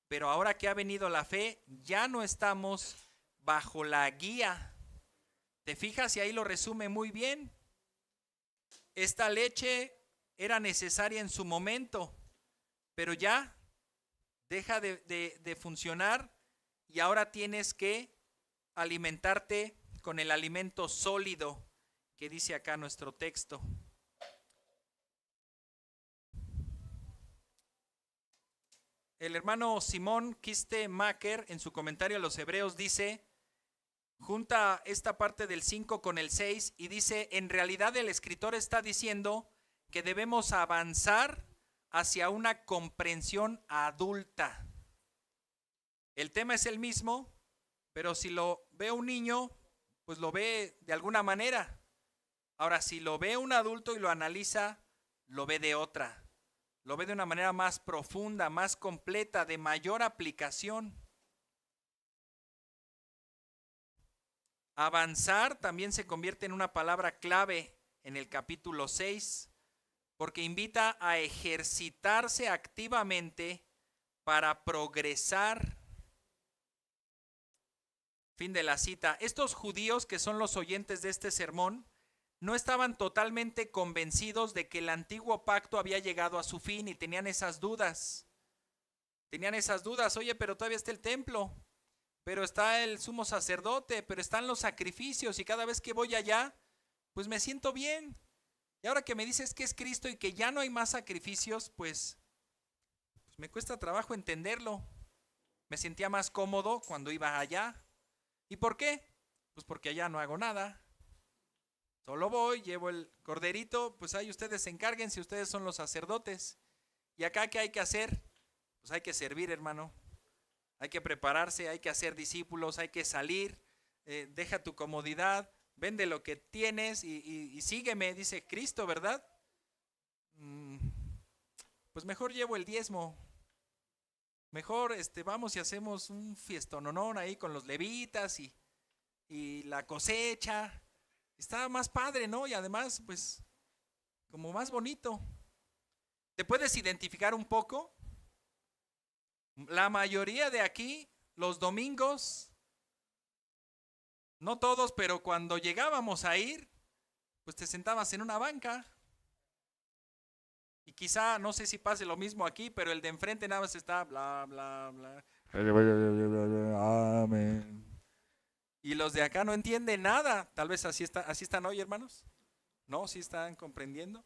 Pero ahora que ha venido la fe, ya no estamos bajo la guía. ¿Te fijas? Y ahí lo resume muy bien. Esta leche era necesaria en su momento, pero ya deja de funcionar y ahora tienes que alimentarte con el alimento sólido que dice acá nuestro texto. El hermano Simón Kistemaker en su comentario a los Hebreos dice, junta esta parte del 5 con el 6 y dice, en realidad el escritor está diciendo que debemos avanzar hacia una comprensión adulta. El tema es el mismo, pero si lo ve un niño, pues lo ve de alguna manera. Ahora, si lo ve un adulto y lo analiza, lo ve de otra. Lo ve de una manera más profunda, más completa, de mayor aplicación. Avanzar también se convierte en una palabra clave en el capítulo 6, porque invita a ejercitarse activamente para progresar. Fin de la cita. Estos judíos que son los oyentes de este sermón no estaban totalmente convencidos de que el antiguo pacto había llegado a su fin y tenían esas dudas. Oye, pero todavía está el templo, pero está el sumo sacerdote, pero están los sacrificios y cada vez que voy allá, pues me siento bien. Y ahora que me dices que es Cristo y que ya no hay más sacrificios, pues me cuesta trabajo entenderlo. Me sentía más cómodo cuando iba allá. ¿Y por qué? Pues porque allá no hago nada. Solo voy, llevo el corderito, pues ahí ustedes se encarguen si ustedes son los sacerdotes. ¿Y acá qué hay que hacer? Pues hay que servir, hermano. Hay que prepararse, hay que hacer discípulos, hay que salir. Deja tu comodidad, vende lo que tienes y sígueme, dice Cristo, ¿verdad? Pues mejor llevo el diezmo. Mejor vamos y hacemos un fiestononón ahí con los levitas y la cosecha. Está más padre, ¿no? Y además, pues, como más bonito. ¿Te puedes identificar un poco? La mayoría de aquí, los domingos, no todos, pero cuando llegábamos a ir, pues te sentabas en una banca. Y quizá, no sé si pase lo mismo aquí, pero el de enfrente nada más está bla, bla, bla. Amén. Y los de acá no entienden nada. Tal vez así están hoy, hermanos. ¿No? ¿Sí están comprendiendo?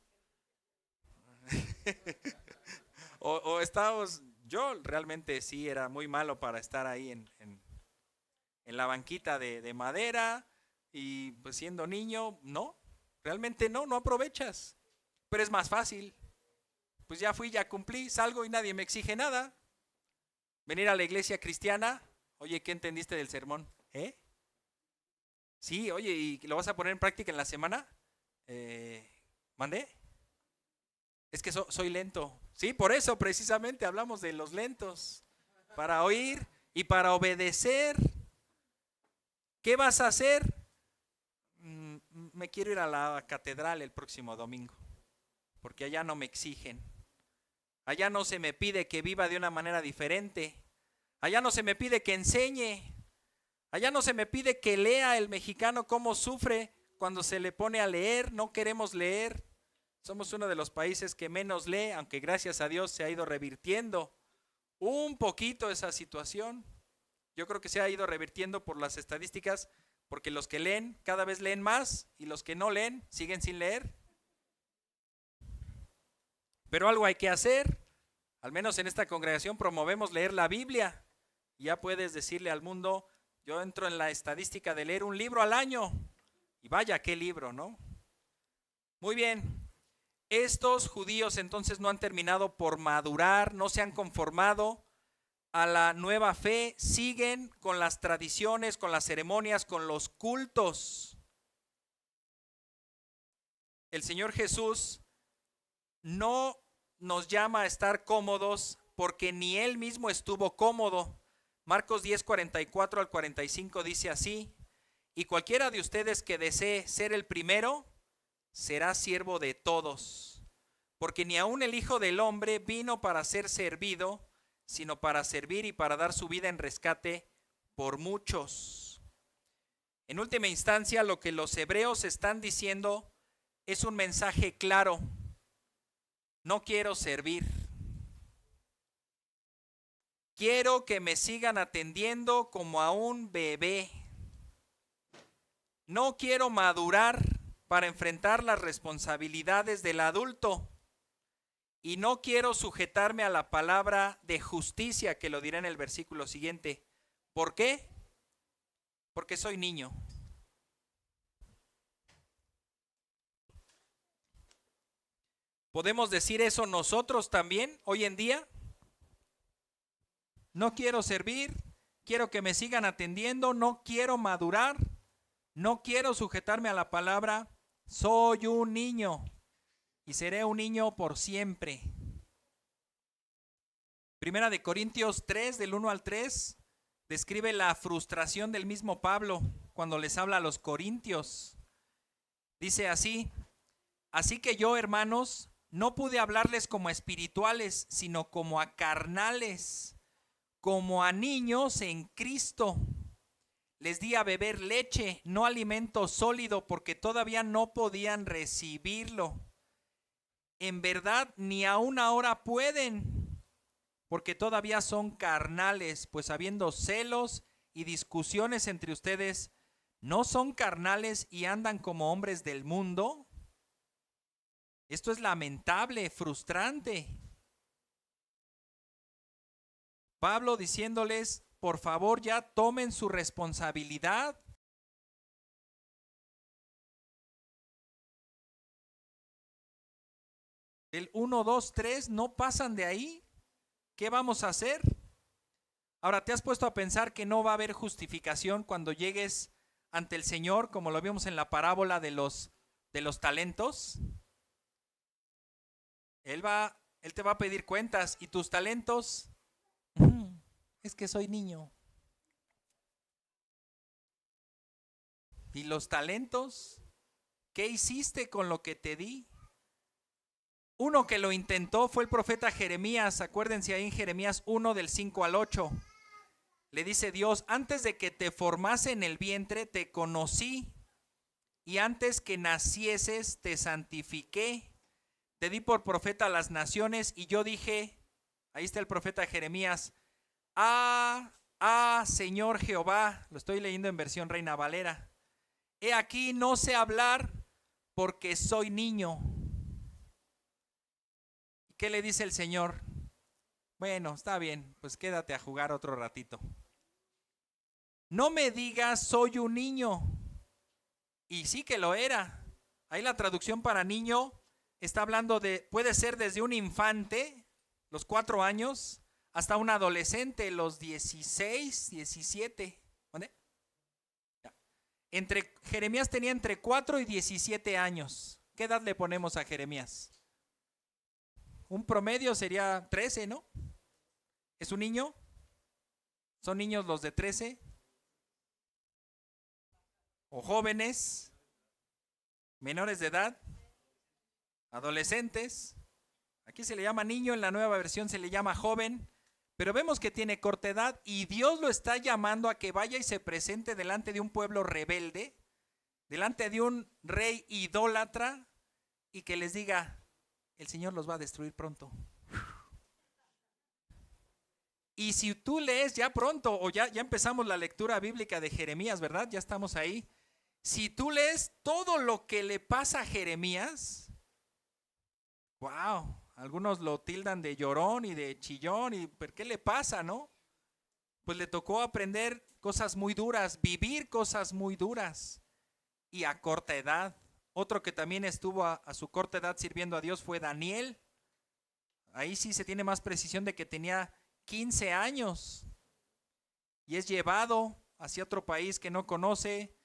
o estábamos, yo realmente sí era muy malo para estar ahí en la banquita de madera y pues siendo niño, no, realmente no aprovechas. Pero es más fácil. Pues ya fui, ya cumplí, salgo y nadie me exige nada. Venir a la iglesia cristiana, oye, ¿qué entendiste del sermón? Sí, oye, ¿y lo vas a poner en práctica en la semana? ¿Mandé? Es que soy lento. Sí, por eso precisamente hablamos de los lentos. Para oír y para obedecer. ¿Qué vas a hacer? Me quiero ir a la catedral el próximo domingo, porque allá no me exigen. Allá no se me pide que viva de una manera diferente. Allá no se me pide que enseñe. Allá no se me pide que lea el mexicano cómo sufre cuando se le pone a leer. No queremos leer. Somos uno de los países que menos lee, aunque gracias a Dios se ha ido revirtiendo un poquito esa situación. Yo creo que se ha ido revirtiendo por las estadísticas, porque los que leen cada vez leen más y los que no leen siguen sin leer. Pero algo hay que hacer. Al menos en esta congregación promovemos leer la Biblia. Ya puedes decirle al mundo, yo entro en la estadística de leer un libro al año. Y vaya, qué libro, ¿no? Muy bien. Estos judíos entonces no han terminado por madurar, no se han conformado a la nueva fe, siguen con las tradiciones, con las ceremonias, con los cultos. El Señor Jesús no nos llama a estar cómodos porque ni Él mismo estuvo cómodo. Marcos 10, 44 al 45 dice así: y cualquiera de ustedes que desee ser el primero, será siervo de todos. Porque ni aun el Hijo del Hombre vino para ser servido, sino para servir y para dar su vida en rescate por muchos. En última instancia, lo que los hebreos están diciendo es un mensaje claro. No quiero servir. Quiero que me sigan atendiendo como a un bebé. No quiero madurar para enfrentar las responsabilidades del adulto. Y no quiero sujetarme a la palabra de justicia, que lo dirá en el versículo siguiente. ¿Por qué? Porque soy niño. ¿Podemos decir eso nosotros también hoy en día? No quiero servir, quiero que me sigan atendiendo, no quiero madurar, no quiero sujetarme a la palabra, soy un niño y seré un niño por siempre. Primera de Corintios 3, del 1 al 3, describe la frustración del mismo Pablo cuando les habla a los corintios. Dice así: así que yo, hermanos, no pude hablarles como a espirituales, sino como a carnales, como a niños en Cristo. Les di a beber leche, no alimento sólido, porque todavía no podían recibirlo. En verdad, ni aún ahora pueden, porque todavía son carnales, pues habiendo celos y discusiones entre ustedes, ¿no son carnales y andan como hombres del mundo? Esto es lamentable, frustrante. Pablo diciéndoles, por favor, ya tomen su responsabilidad. El 1, 2, 3 no pasan de ahí. ¿Qué vamos a hacer? Ahora, ¿te has puesto a pensar que no va a haber justificación cuando llegues ante el Señor, como lo vimos en la parábola de los talentos? Él te va a pedir cuentas. ¿Y tus talentos? Es que soy niño. ¿Y los talentos? ¿Qué hiciste con lo que te di? Uno que lo intentó fue el profeta Jeremías. Acuérdense ahí en Jeremías 1 del 5 al 8. Le dice Dios: antes de que te formase en el vientre te conocí, y antes que nacieses te santifiqué. Te di por profeta a las naciones, y yo dije, ahí está el profeta Jeremías, Señor Jehová, lo estoy leyendo en versión Reina Valera, he aquí no sé hablar porque soy niño. ¿Y qué le dice el Señor? Bueno, está bien, pues quédate a jugar otro ratito. No me digas soy un niño. Y sí que lo era. Ahí la traducción para niño está hablando de, puede ser desde un infante, los 4 años, hasta un adolescente, los 16, 17. ¿Vale? Jeremías tenía entre 4 y 17 años. ¿Qué edad le ponemos a Jeremías? Un promedio sería 13, ¿no? ¿Es un niño? ¿Son niños los de 13? ¿O jóvenes? ¿Menores de edad? ¿Adolescentes? Aquí se le llama niño, en la nueva versión se le llama joven, Pero vemos que tiene corta edad y Dios lo está llamando a que vaya y se presente delante de un pueblo rebelde, delante de un rey idólatra, y que les diga, el Señor los va a destruir pronto. Y si tú lees ya pronto, o ya empezamos la lectura bíblica de Jeremías, ¿verdad? Ya estamos ahí. Si tú lees todo lo que le pasa a Jeremías, wow, algunos lo tildan de llorón y de chillón, y ¿pero qué le pasa, no? Pues le tocó aprender cosas muy duras, vivir cosas muy duras, y a corta edad. Otro que también estuvo a su corta edad sirviendo a Dios fue Daniel. Ahí sí se tiene más precisión de que tenía 15 años y es llevado hacia otro país que no conoce,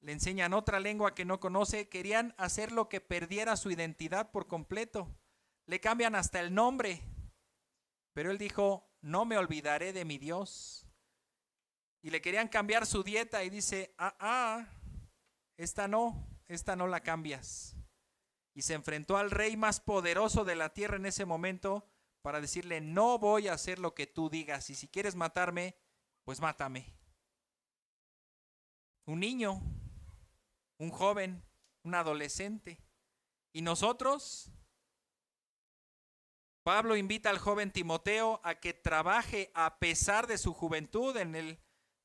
le enseñan otra lengua que no conoce, querían hacerlo que perdiera su identidad por completo, le cambian hasta el nombre, pero él dijo, no me olvidaré de mi Dios. Y le querían cambiar su dieta y dice, esta no la cambias. Y se enfrentó al rey más poderoso de la tierra en ese momento para decirle, no voy a hacer lo que tú digas, y si quieres matarme, pues mátame. Un niño, un joven, un adolescente. Y nosotros, Pablo invita al joven Timoteo a que trabaje a pesar de su juventud en el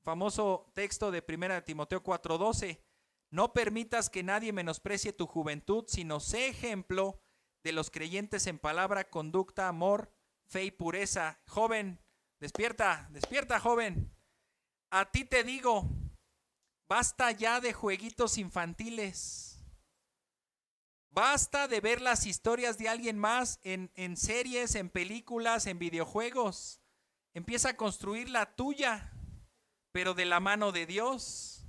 famoso texto de 1 Timoteo 4:12. No permitas que nadie menosprecie tu juventud, sino sé ejemplo de los creyentes en palabra, conducta, amor, fe y pureza. Joven, despierta, despierta, joven. A ti te digo, basta ya de jueguitos infantiles. Basta de ver las historias de alguien más en series, en películas, en videojuegos. Empieza a construir la tuya, pero de la mano de Dios.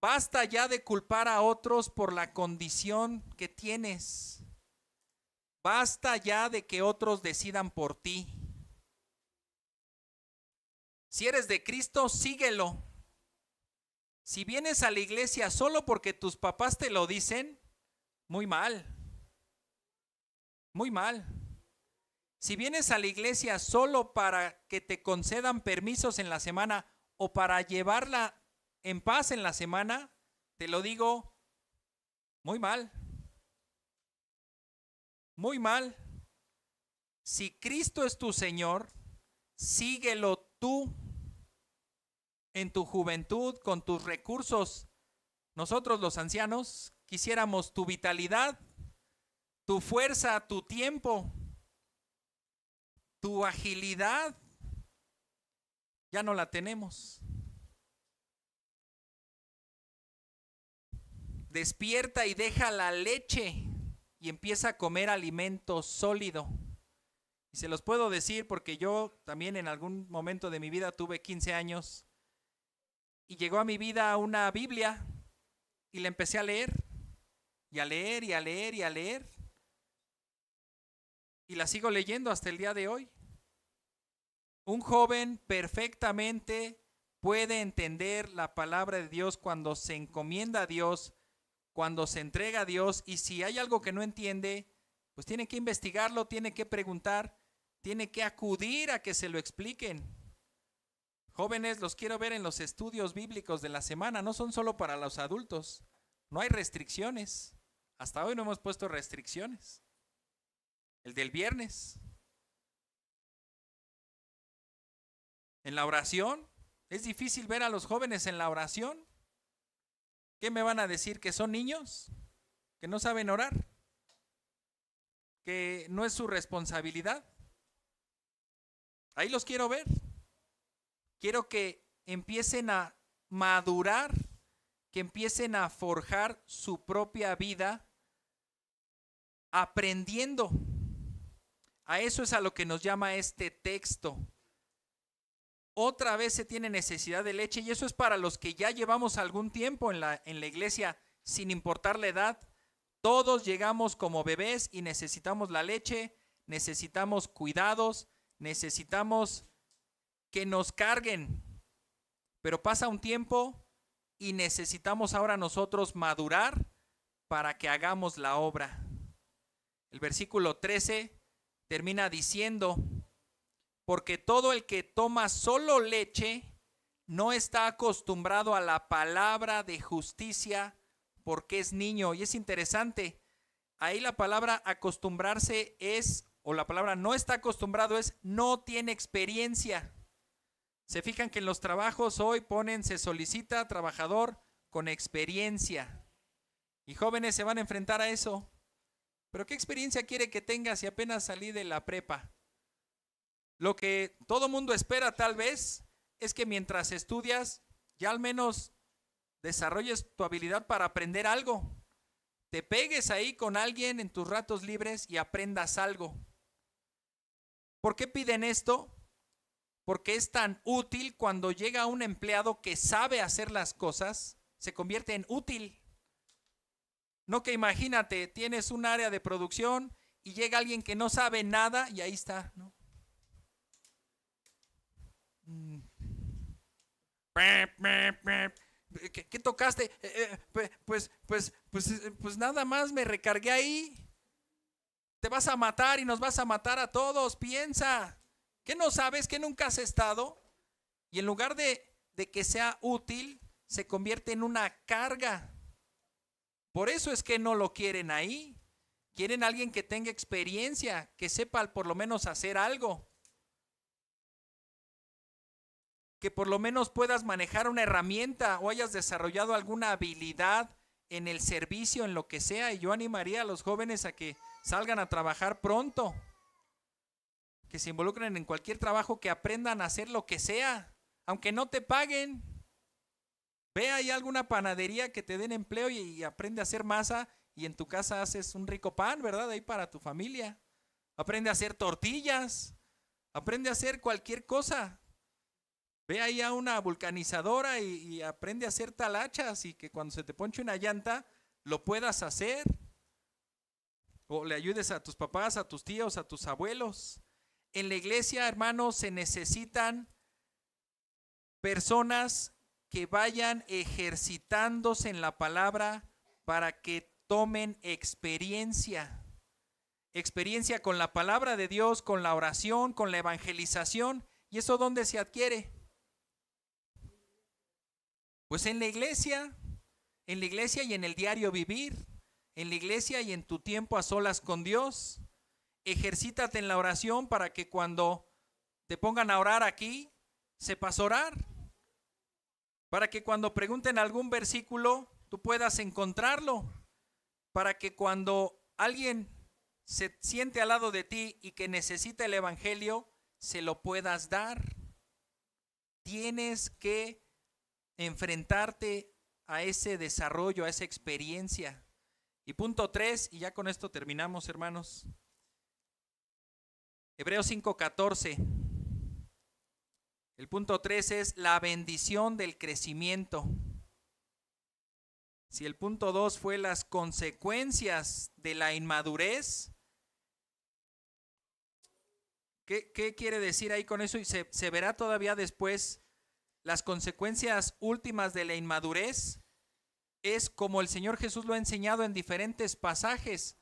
Basta ya de culpar a otros por la condición que tienes. Basta ya de que otros decidan por ti. Si eres de Cristo, síguelo. Si vienes a la iglesia solo porque tus papás te lo dicen, muy mal. Muy mal. Si vienes a la iglesia solo para que te concedan permisos en la semana o para llevarla en paz en la semana, te lo digo, muy mal. Muy mal. Si Cristo es tu Señor, síguelo tú en tu juventud, con tus recursos. Nosotros los ancianos quisiéramos tu vitalidad, tu fuerza, tu tiempo, tu agilidad. Ya no la tenemos. Despierta y deja la leche y empieza a comer alimento sólido. Y se los puedo decir porque yo también en algún momento de mi vida tuve 15 años y llegó a mi vida una Biblia y la empecé a leer y a leer y a leer y a leer y la sigo leyendo hasta el día de hoy. Un joven perfectamente puede entender la palabra de Dios cuando se encomienda a Dios, cuando se entrega a Dios, y si hay algo que no entiende, pues tiene que investigarlo, tiene que preguntar, tiene que acudir a que se lo expliquen. Jóvenes, los quiero ver en los estudios bíblicos de la semana, no son solo para los adultos, no hay restricciones. Hasta hoy no hemos puesto restricciones. El del viernes. En la oración, es difícil ver a los jóvenes en la oración. ¿Qué me van a decir? ¿Que son niños? ¿Que no saben orar? ¿Que no es su responsabilidad? Ahí los quiero ver. Quiero que empiecen a madurar, que empiecen a forjar su propia vida aprendiendo. A eso es a lo que nos llama este texto. Otra vez se tiene necesidad de leche, y eso es para los que ya llevamos algún tiempo en la iglesia, sin importar la edad. Todos llegamos como bebés y necesitamos la leche, necesitamos cuidados, necesitamos que nos carguen. Pero pasa un tiempo y necesitamos ahora nosotros madurar para que hagamos la obra. El versículo 13 termina diciendo, porque todo el que toma solo leche no está acostumbrado a la palabra de justicia porque es niño. Y es interesante, ahí la palabra acostumbrarse es, o la palabra no está acostumbrado es, no tiene experiencia. Se fijan que en los trabajos hoy ponen, se solicita trabajador con experiencia. Y jóvenes se van a enfrentar a eso. ¿Pero qué experiencia quiere que tengas si apenas salí de la prepa? Lo que todo mundo espera tal vez es que mientras estudias ya al menos desarrolles tu habilidad para aprender algo. Te pegues ahí con alguien en tus ratos libres y aprendas algo. ¿Por qué piden esto? Porque es tan útil cuando llega un empleado que sabe hacer las cosas, se convierte en útil. No que imagínate, tienes un área de producción y llega alguien que no sabe nada y ahí está, ¿no? ¿Qué tocaste? Pues nada más me recargué ahí. Te vas a matar y nos vas a matar a todos. Piensa. ¿Qué no sabes? ¿Que nunca has estado? Y en lugar de que sea útil, se convierte en una carga. Por eso es que no lo quieren ahí. Quieren a alguien que tenga experiencia, que sepa por lo menos hacer algo. Que por lo menos puedas manejar una herramienta o hayas desarrollado alguna habilidad en el servicio, en lo que sea. Y yo animaría a los jóvenes a que salgan a trabajar pronto, que se involucren en cualquier trabajo, que aprendan a hacer lo que sea, aunque no te paguen. Ve ahí alguna panadería que te den empleo y aprende a hacer masa y en tu casa haces un rico pan, ¿verdad? Ahí para tu familia. Aprende a hacer tortillas, aprende a hacer cualquier cosa. Ve ahí a una vulcanizadora y aprende a hacer talachas y que cuando se te ponche una llanta lo puedas hacer. O le ayudes a tus papás, a tus tíos, a tus abuelos. En la iglesia, hermanos, se necesitan personas que vayan ejercitándose en la palabra para que tomen experiencia. Experiencia con la palabra de Dios, con la oración, con la evangelización. ¿Y eso dónde se adquiere? Pues en la iglesia y en el diario vivir, en la iglesia y en tu tiempo a solas con Dios. Ejercítate en la oración para que cuando te pongan a orar aquí, sepas orar. Para que cuando pregunten algún versículo, tú puedas encontrarlo. Para que cuando alguien se siente al lado de ti y que necesita el evangelio, se lo puedas dar. Tienes que enfrentarte a ese desarrollo, a esa experiencia. Y punto 3, y ya con esto terminamos, hermanos. Hebreos 5:14. El punto 3 es la bendición del crecimiento. Si el punto 2 fue las consecuencias de la inmadurez, ¿qué quiere decir ahí con eso? Y se verá todavía después. Las consecuencias últimas de la inmadurez es como el Señor Jesús lo ha enseñado en diferentes pasajes.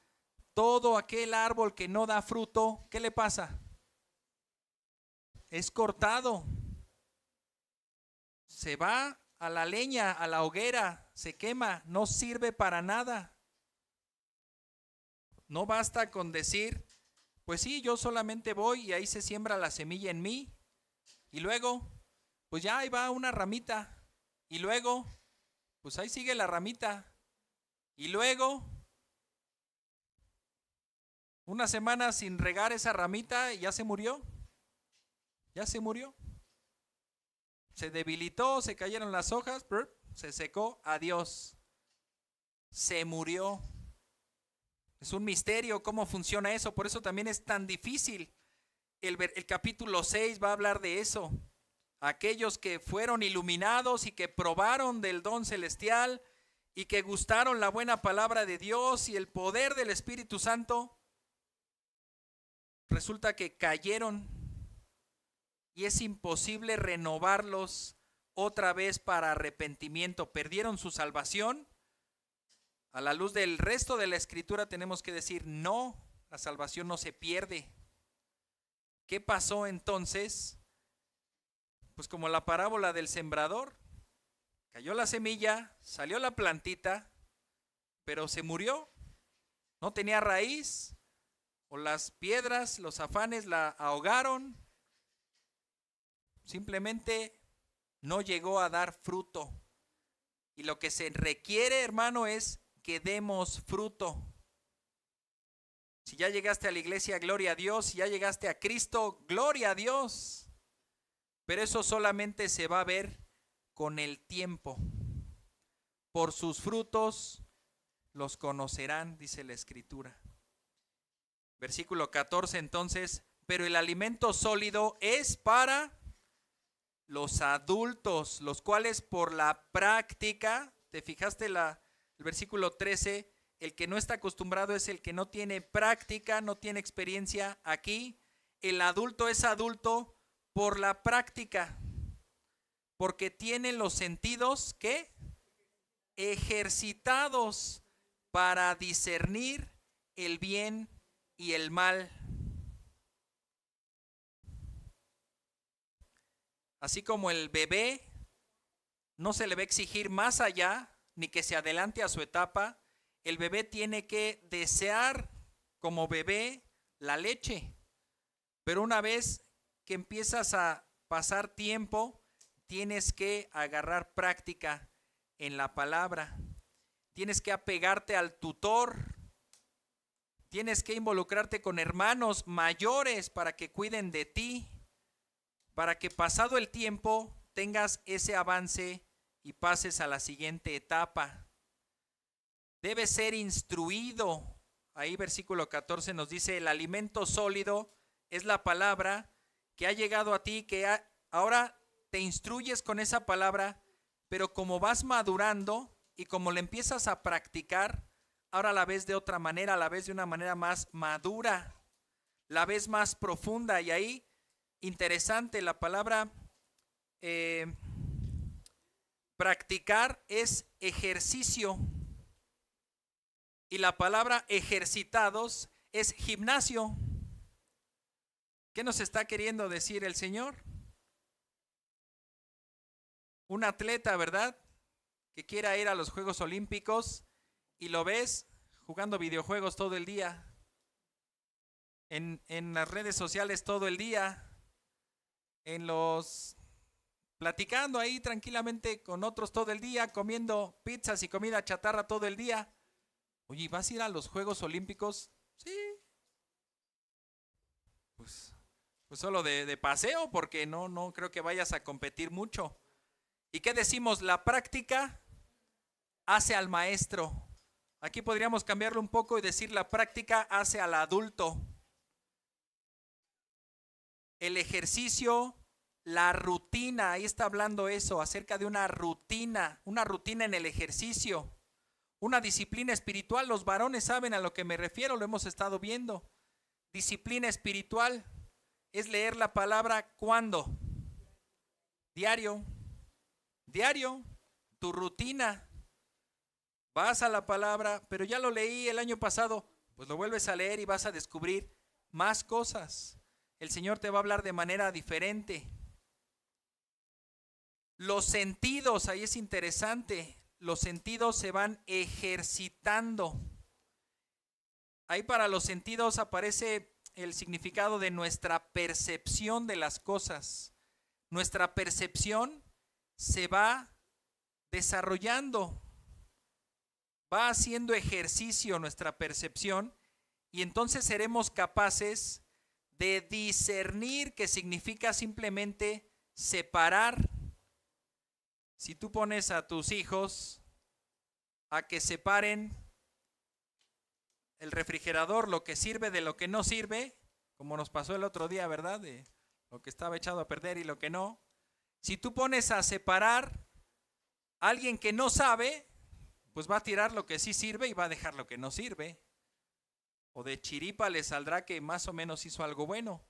Todo aquel árbol que no da fruto, ¿qué le pasa? Es cortado. Se va a la leña, a la hoguera, se quema, no sirve para nada. No basta con decir, pues sí, yo solamente voy y ahí se siembra la semilla en mí. Y luego, pues ya ahí va una ramita. Y luego, pues ahí sigue la ramita. Y luego, una semana sin regar esa ramita y ya se murió. Ya se murió. Se debilitó, se cayeron las hojas, se secó, adiós. Se murió. Es un misterio cómo funciona eso, por eso también es tan difícil. El capítulo 6 va a hablar de eso. Aquellos que fueron iluminados y que probaron del don celestial y que gustaron la buena palabra de Dios y el poder del Espíritu Santo, resulta que cayeron y es imposible renovarlos otra vez para arrepentimiento. Perdieron su salvación. A la luz del resto de la Escritura tenemos que decir, no, la salvación no se pierde. ¿Qué pasó entonces? Pues como la parábola del sembrador. Cayó la semilla, salió la plantita, pero se murió. No tenía raíz, o las piedras, los afanes la ahogaron. Simplemente no llegó a dar fruto. Y lo que se requiere, hermano, es que demos fruto. Si ya llegaste a la iglesia, gloria a Dios. Si ya llegaste a Cristo, gloria a Dios. Pero eso solamente se va a ver con el tiempo. Por sus frutos los conocerán, dice la Escritura. Versículo 14 entonces, pero el alimento sólido es para los adultos, los cuales por la práctica, ¿te fijaste el versículo 13? El que no está acostumbrado es el que no tiene práctica, no tiene experiencia. Aquí el adulto es adulto por la práctica, porque tiene los sentidos, ¿qué? Ejercitados para discernir el bien y el mal. Así como el bebé no se le va a exigir más allá, ni que se adelante a su etapa, el bebé tiene que desear como bebé la leche. Pero una vez que empiezas a pasar tiempo, tienes que agarrar práctica en la palabra. Tienes que apegarte al tutor. Tienes que involucrarte con hermanos mayores para que cuiden de ti, para que pasado el tiempo tengas ese avance y pases a la siguiente etapa. Debes ser instruido. Ahí versículo 14 nos dice, el alimento sólido es la palabra que ha llegado a ti, que ahora te instruyes con esa palabra, pero como vas madurando y como la empiezas a practicar, ahora la ves de otra manera, la ves de una manera más madura, la ves más profunda. Y ahí, interesante, la palabra practicar es ejercicio. Y la palabra ejercitados es gimnasio. ¿Qué nos está queriendo decir el Señor? Un atleta, ¿verdad? Que quiera ir a los Juegos Olímpicos y lo ves jugando videojuegos todo el día, en las redes sociales todo el día, platicando ahí tranquilamente con otros todo el día, comiendo pizzas y comida chatarra todo el día. Oye, ¿vas a ir a los Juegos Olímpicos? Sí. Pues solo de paseo, porque no creo que vayas a competir mucho. ¿Y qué decimos? La práctica hace al maestro. Aquí podríamos cambiarlo un poco y decir la práctica hace al adulto. El ejercicio, la rutina, ahí está hablando eso, acerca de una rutina en el ejercicio. Una disciplina espiritual, los varones saben a lo que me refiero, lo hemos estado viendo. Disciplina espiritual es leer la palabra ¿cuándo? Diario, tu rutina. Vas a la palabra, pero ya lo leí el año pasado, pues lo vuelves a leer y vas a descubrir más cosas. El Señor te va a hablar de manera diferente. Los sentidos, ahí es interesante. Los sentidos se van ejercitando. Ahí para los sentidos aparece el significado de nuestra percepción de las cosas. Nuestra percepción se va desarrollando, va haciendo ejercicio nuestra percepción y entonces seremos capaces de discernir, que significa simplemente separar. Si tú pones a tus hijos a que separen el refrigerador, lo que sirve de lo que no sirve, como nos pasó el otro día, ¿verdad? De lo que estaba echado a perder y lo que no. Si tú pones a separar a alguien que no sabe, pues va a tirar lo que sí sirve y va a dejar lo que no sirve. O de chiripa le saldrá que más o menos hizo algo bueno,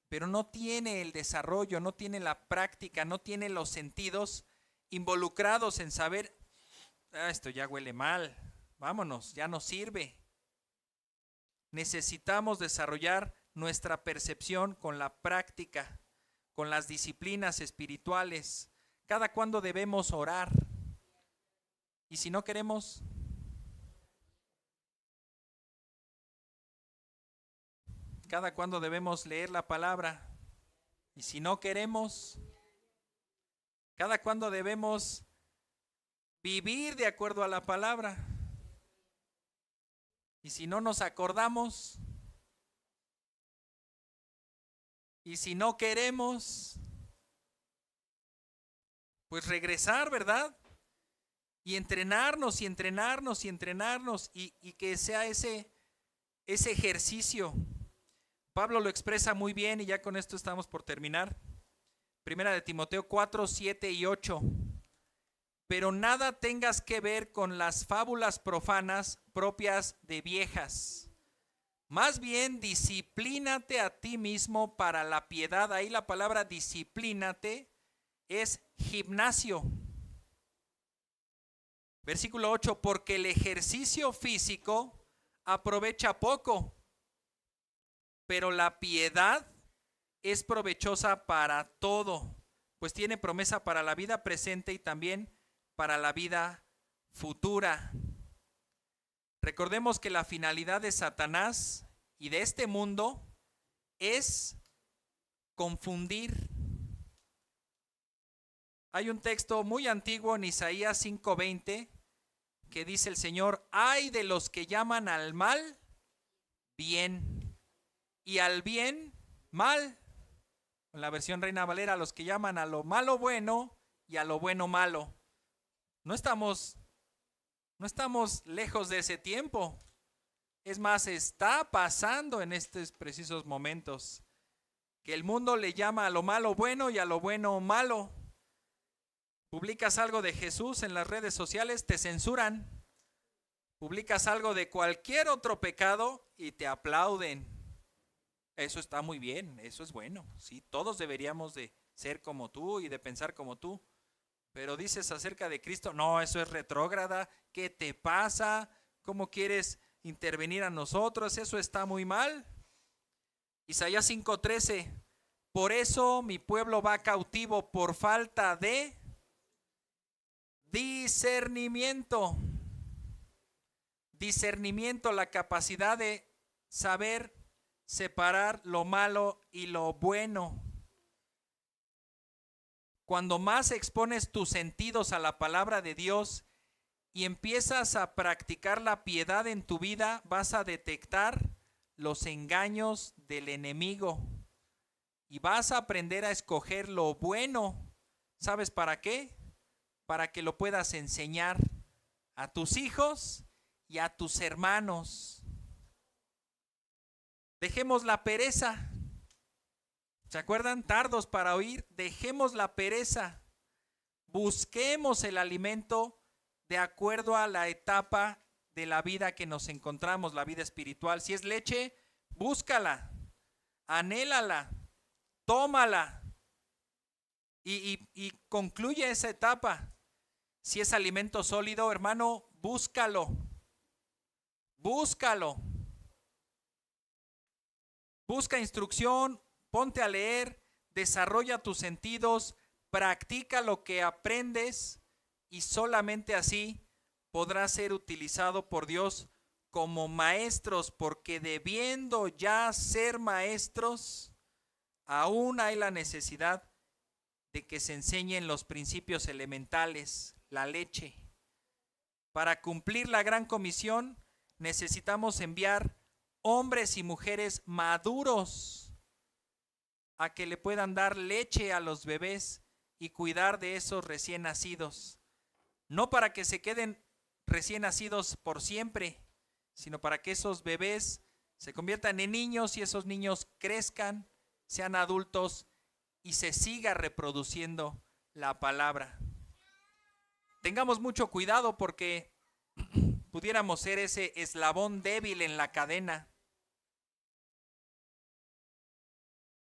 pero no tiene el desarrollo, no tiene la práctica, no tiene los sentidos involucrados en saber, esto ya huele mal, vámonos, ya no sirve. Necesitamos desarrollar nuestra percepción con la práctica, con las disciplinas espirituales. Cada cuándo debemos orar. Y si no queremos, cada cuándo debemos leer la palabra. Y si no queremos, cada cuándo debemos vivir de acuerdo a la palabra. Y si no nos acordamos, y si no queremos, pues regresar, ¿verdad? Y entrenarnos y entrenarnos y entrenarnos y que sea ese ejercicio. Pablo lo expresa muy bien y ya con esto estamos por terminar. Primera de Timoteo 4, 7 y 8. Pero nada tengas que ver con las fábulas profanas propias de viejas. Más bien, disciplínate a ti mismo para la piedad. Ahí la palabra disciplínate es gimnasio. Versículo 8, porque el ejercicio físico aprovecha poco, pero la piedad es provechosa para todo, pues tiene promesa para la vida presente y también para la vida futura. Recordemos que la finalidad de Satanás y de este mundo es confundir. Hay un texto muy antiguo en Isaías 5:20 que dice el Señor: ay de los que llaman al mal bien y al bien mal. En la versión Reina Valera, los que llaman a lo malo bueno y a lo bueno malo. No estamos lejos de ese tiempo. Es más, está pasando en estos precisos momentos que el mundo le llama a lo malo bueno y a lo bueno malo. Publicas algo de Jesús en las redes sociales, te censuran. Publicas algo de cualquier otro pecado y te aplauden. Eso está muy bien, eso es bueno. Sí, todos deberíamos de ser como tú y de pensar como tú. Pero dices acerca de Cristo, no, eso es retrógrada. ¿Qué te pasa? ¿Cómo quieres intervenir a nosotros? Eso está muy mal. Isaías 5:13, por eso mi pueblo va cautivo por falta de discernimiento. Discernimiento, la capacidad de saber separar lo malo y lo bueno. Cuando más expones tus sentidos a la palabra de Dios y empiezas a practicar la piedad en tu vida, vas a detectar los engaños del enemigo y vas a aprender a escoger lo bueno. ¿Sabes para qué? Para que lo puedas enseñar a tus hijos y a tus hermanos. Dejemos la pereza. ¿Se acuerdan? Tardos para oír. Dejemos la pereza. Busquemos el alimento de acuerdo a la etapa de la vida que nos encontramos, la vida espiritual. Si es leche, búscala, anhélala, tómala y concluye esa etapa. Si es alimento sólido, hermano, búscalo. Búscalo. Busca instrucción, ponte a leer, desarrolla tus sentidos, practica lo que aprendes y solamente así podrás ser utilizado por Dios como maestros, porque debiendo ya ser maestros, aún hay la necesidad de que se enseñen los principios elementales, la leche. Para cumplir la gran comisión, necesitamos enviar hombres y mujeres maduros a que le puedan dar leche a los bebés y cuidar de esos recién nacidos. No para que se queden recién nacidos por siempre, sino para que esos bebés se conviertan en niños y esos niños crezcan, sean adultos y se siga reproduciendo la palabra. Tengamos mucho cuidado porque pudiéramos ser ese eslabón débil en la cadena,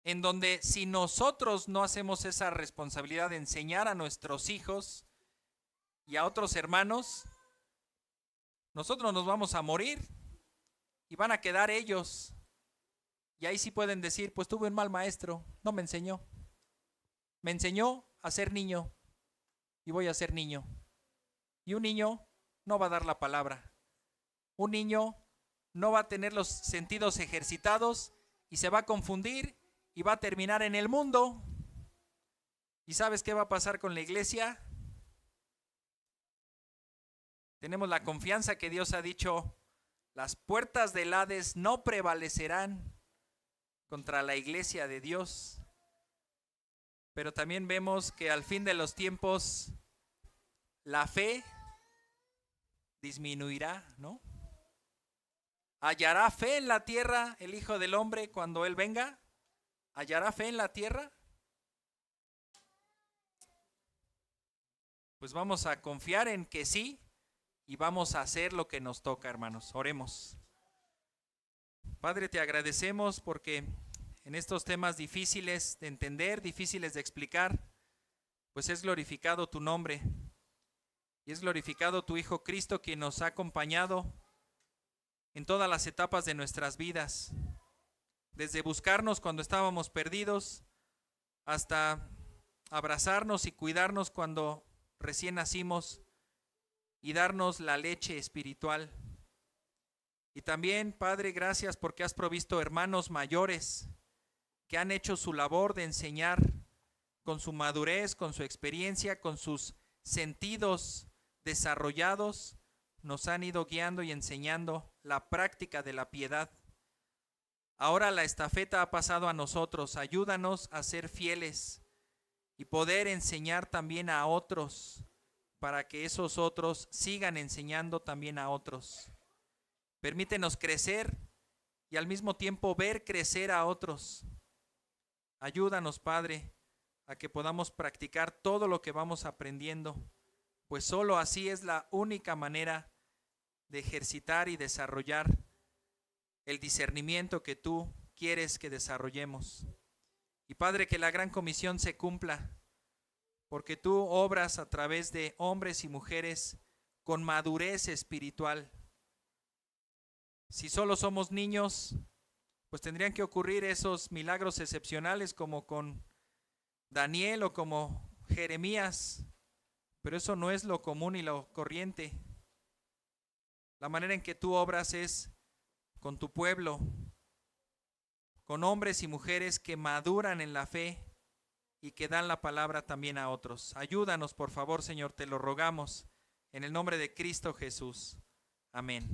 en donde si nosotros no hacemos esa responsabilidad de enseñar a nuestros hijos y a otros hermanos, nosotros nos vamos a morir y van a quedar ellos Y ahí sí pueden decir, pues tuve un mal maestro, no me enseñó. Me enseñó a ser niño y voy a ser niño. Y un niño no va a dar la palabra. Un niño no va a tener los sentidos ejercitados y se va a confundir y va a terminar en el mundo. ¿Y sabes qué va a pasar con la iglesia? Tenemos la confianza que Dios ha dicho, las puertas del Hades no prevalecerán contra la iglesia de Dios. Pero también vemos que al fin de los tiempos la fe disminuirá, ¿no? ¿Hallará fe en la tierra el Hijo del Hombre cuando Él venga? ¿Hallará fe en la tierra? Pues vamos a confiar en que sí y vamos a hacer lo que nos toca, hermanos. Oremos. Padre, te agradecemos porque en estos temas difíciles de entender, difíciles de explicar, pues es glorificado tu nombre y es glorificado tu Hijo Cristo, quien nos ha acompañado en todas las etapas de nuestras vidas, desde buscarnos cuando estábamos perdidos hasta abrazarnos y cuidarnos cuando recién nacimos y darnos la leche espiritual. Y también, Padre, gracias porque has provisto hermanos mayores que han hecho su labor de enseñar con su madurez, con su experiencia, con sus sentidos desarrollados, nos han ido guiando y enseñando la práctica de la piedad. Ahora la estafeta ha pasado a nosotros. Ayúdanos a ser fieles y poder enseñar también a otros, para que esos otros sigan enseñando también a otros. Permítenos crecer y al mismo tiempo ver crecer a otros. Ayúdanos, Padre, a que podamos practicar todo lo que vamos aprendiendo, pues solo así es la única manera de ejercitar y desarrollar el discernimiento que tú quieres que desarrollemos. Y Padre, que la gran comisión se cumpla, porque tú obras a través de hombres y mujeres con madurez espiritual. Si solo somos niños, pues tendrían que ocurrir esos milagros excepcionales como con Daniel o como Jeremías, pero eso no es lo común y lo corriente. La manera en que tú obras es con tu pueblo, con hombres y mujeres que maduran en la fe y que dan la palabra también a otros. Ayúdanos, por favor, Señor, te lo rogamos, en el nombre de Cristo Jesús. Amén.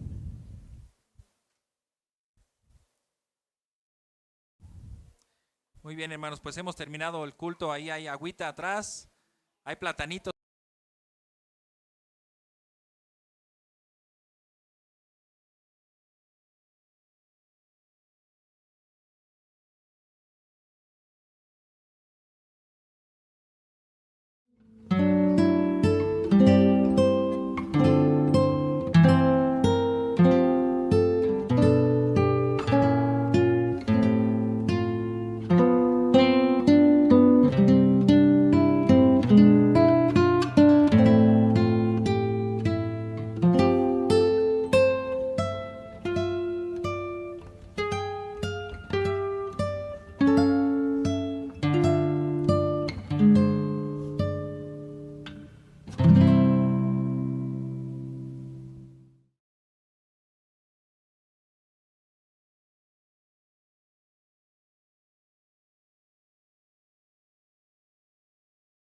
Muy bien, hermanos, pues hemos terminado el culto. Ahí hay agüita atrás, hay platanitos.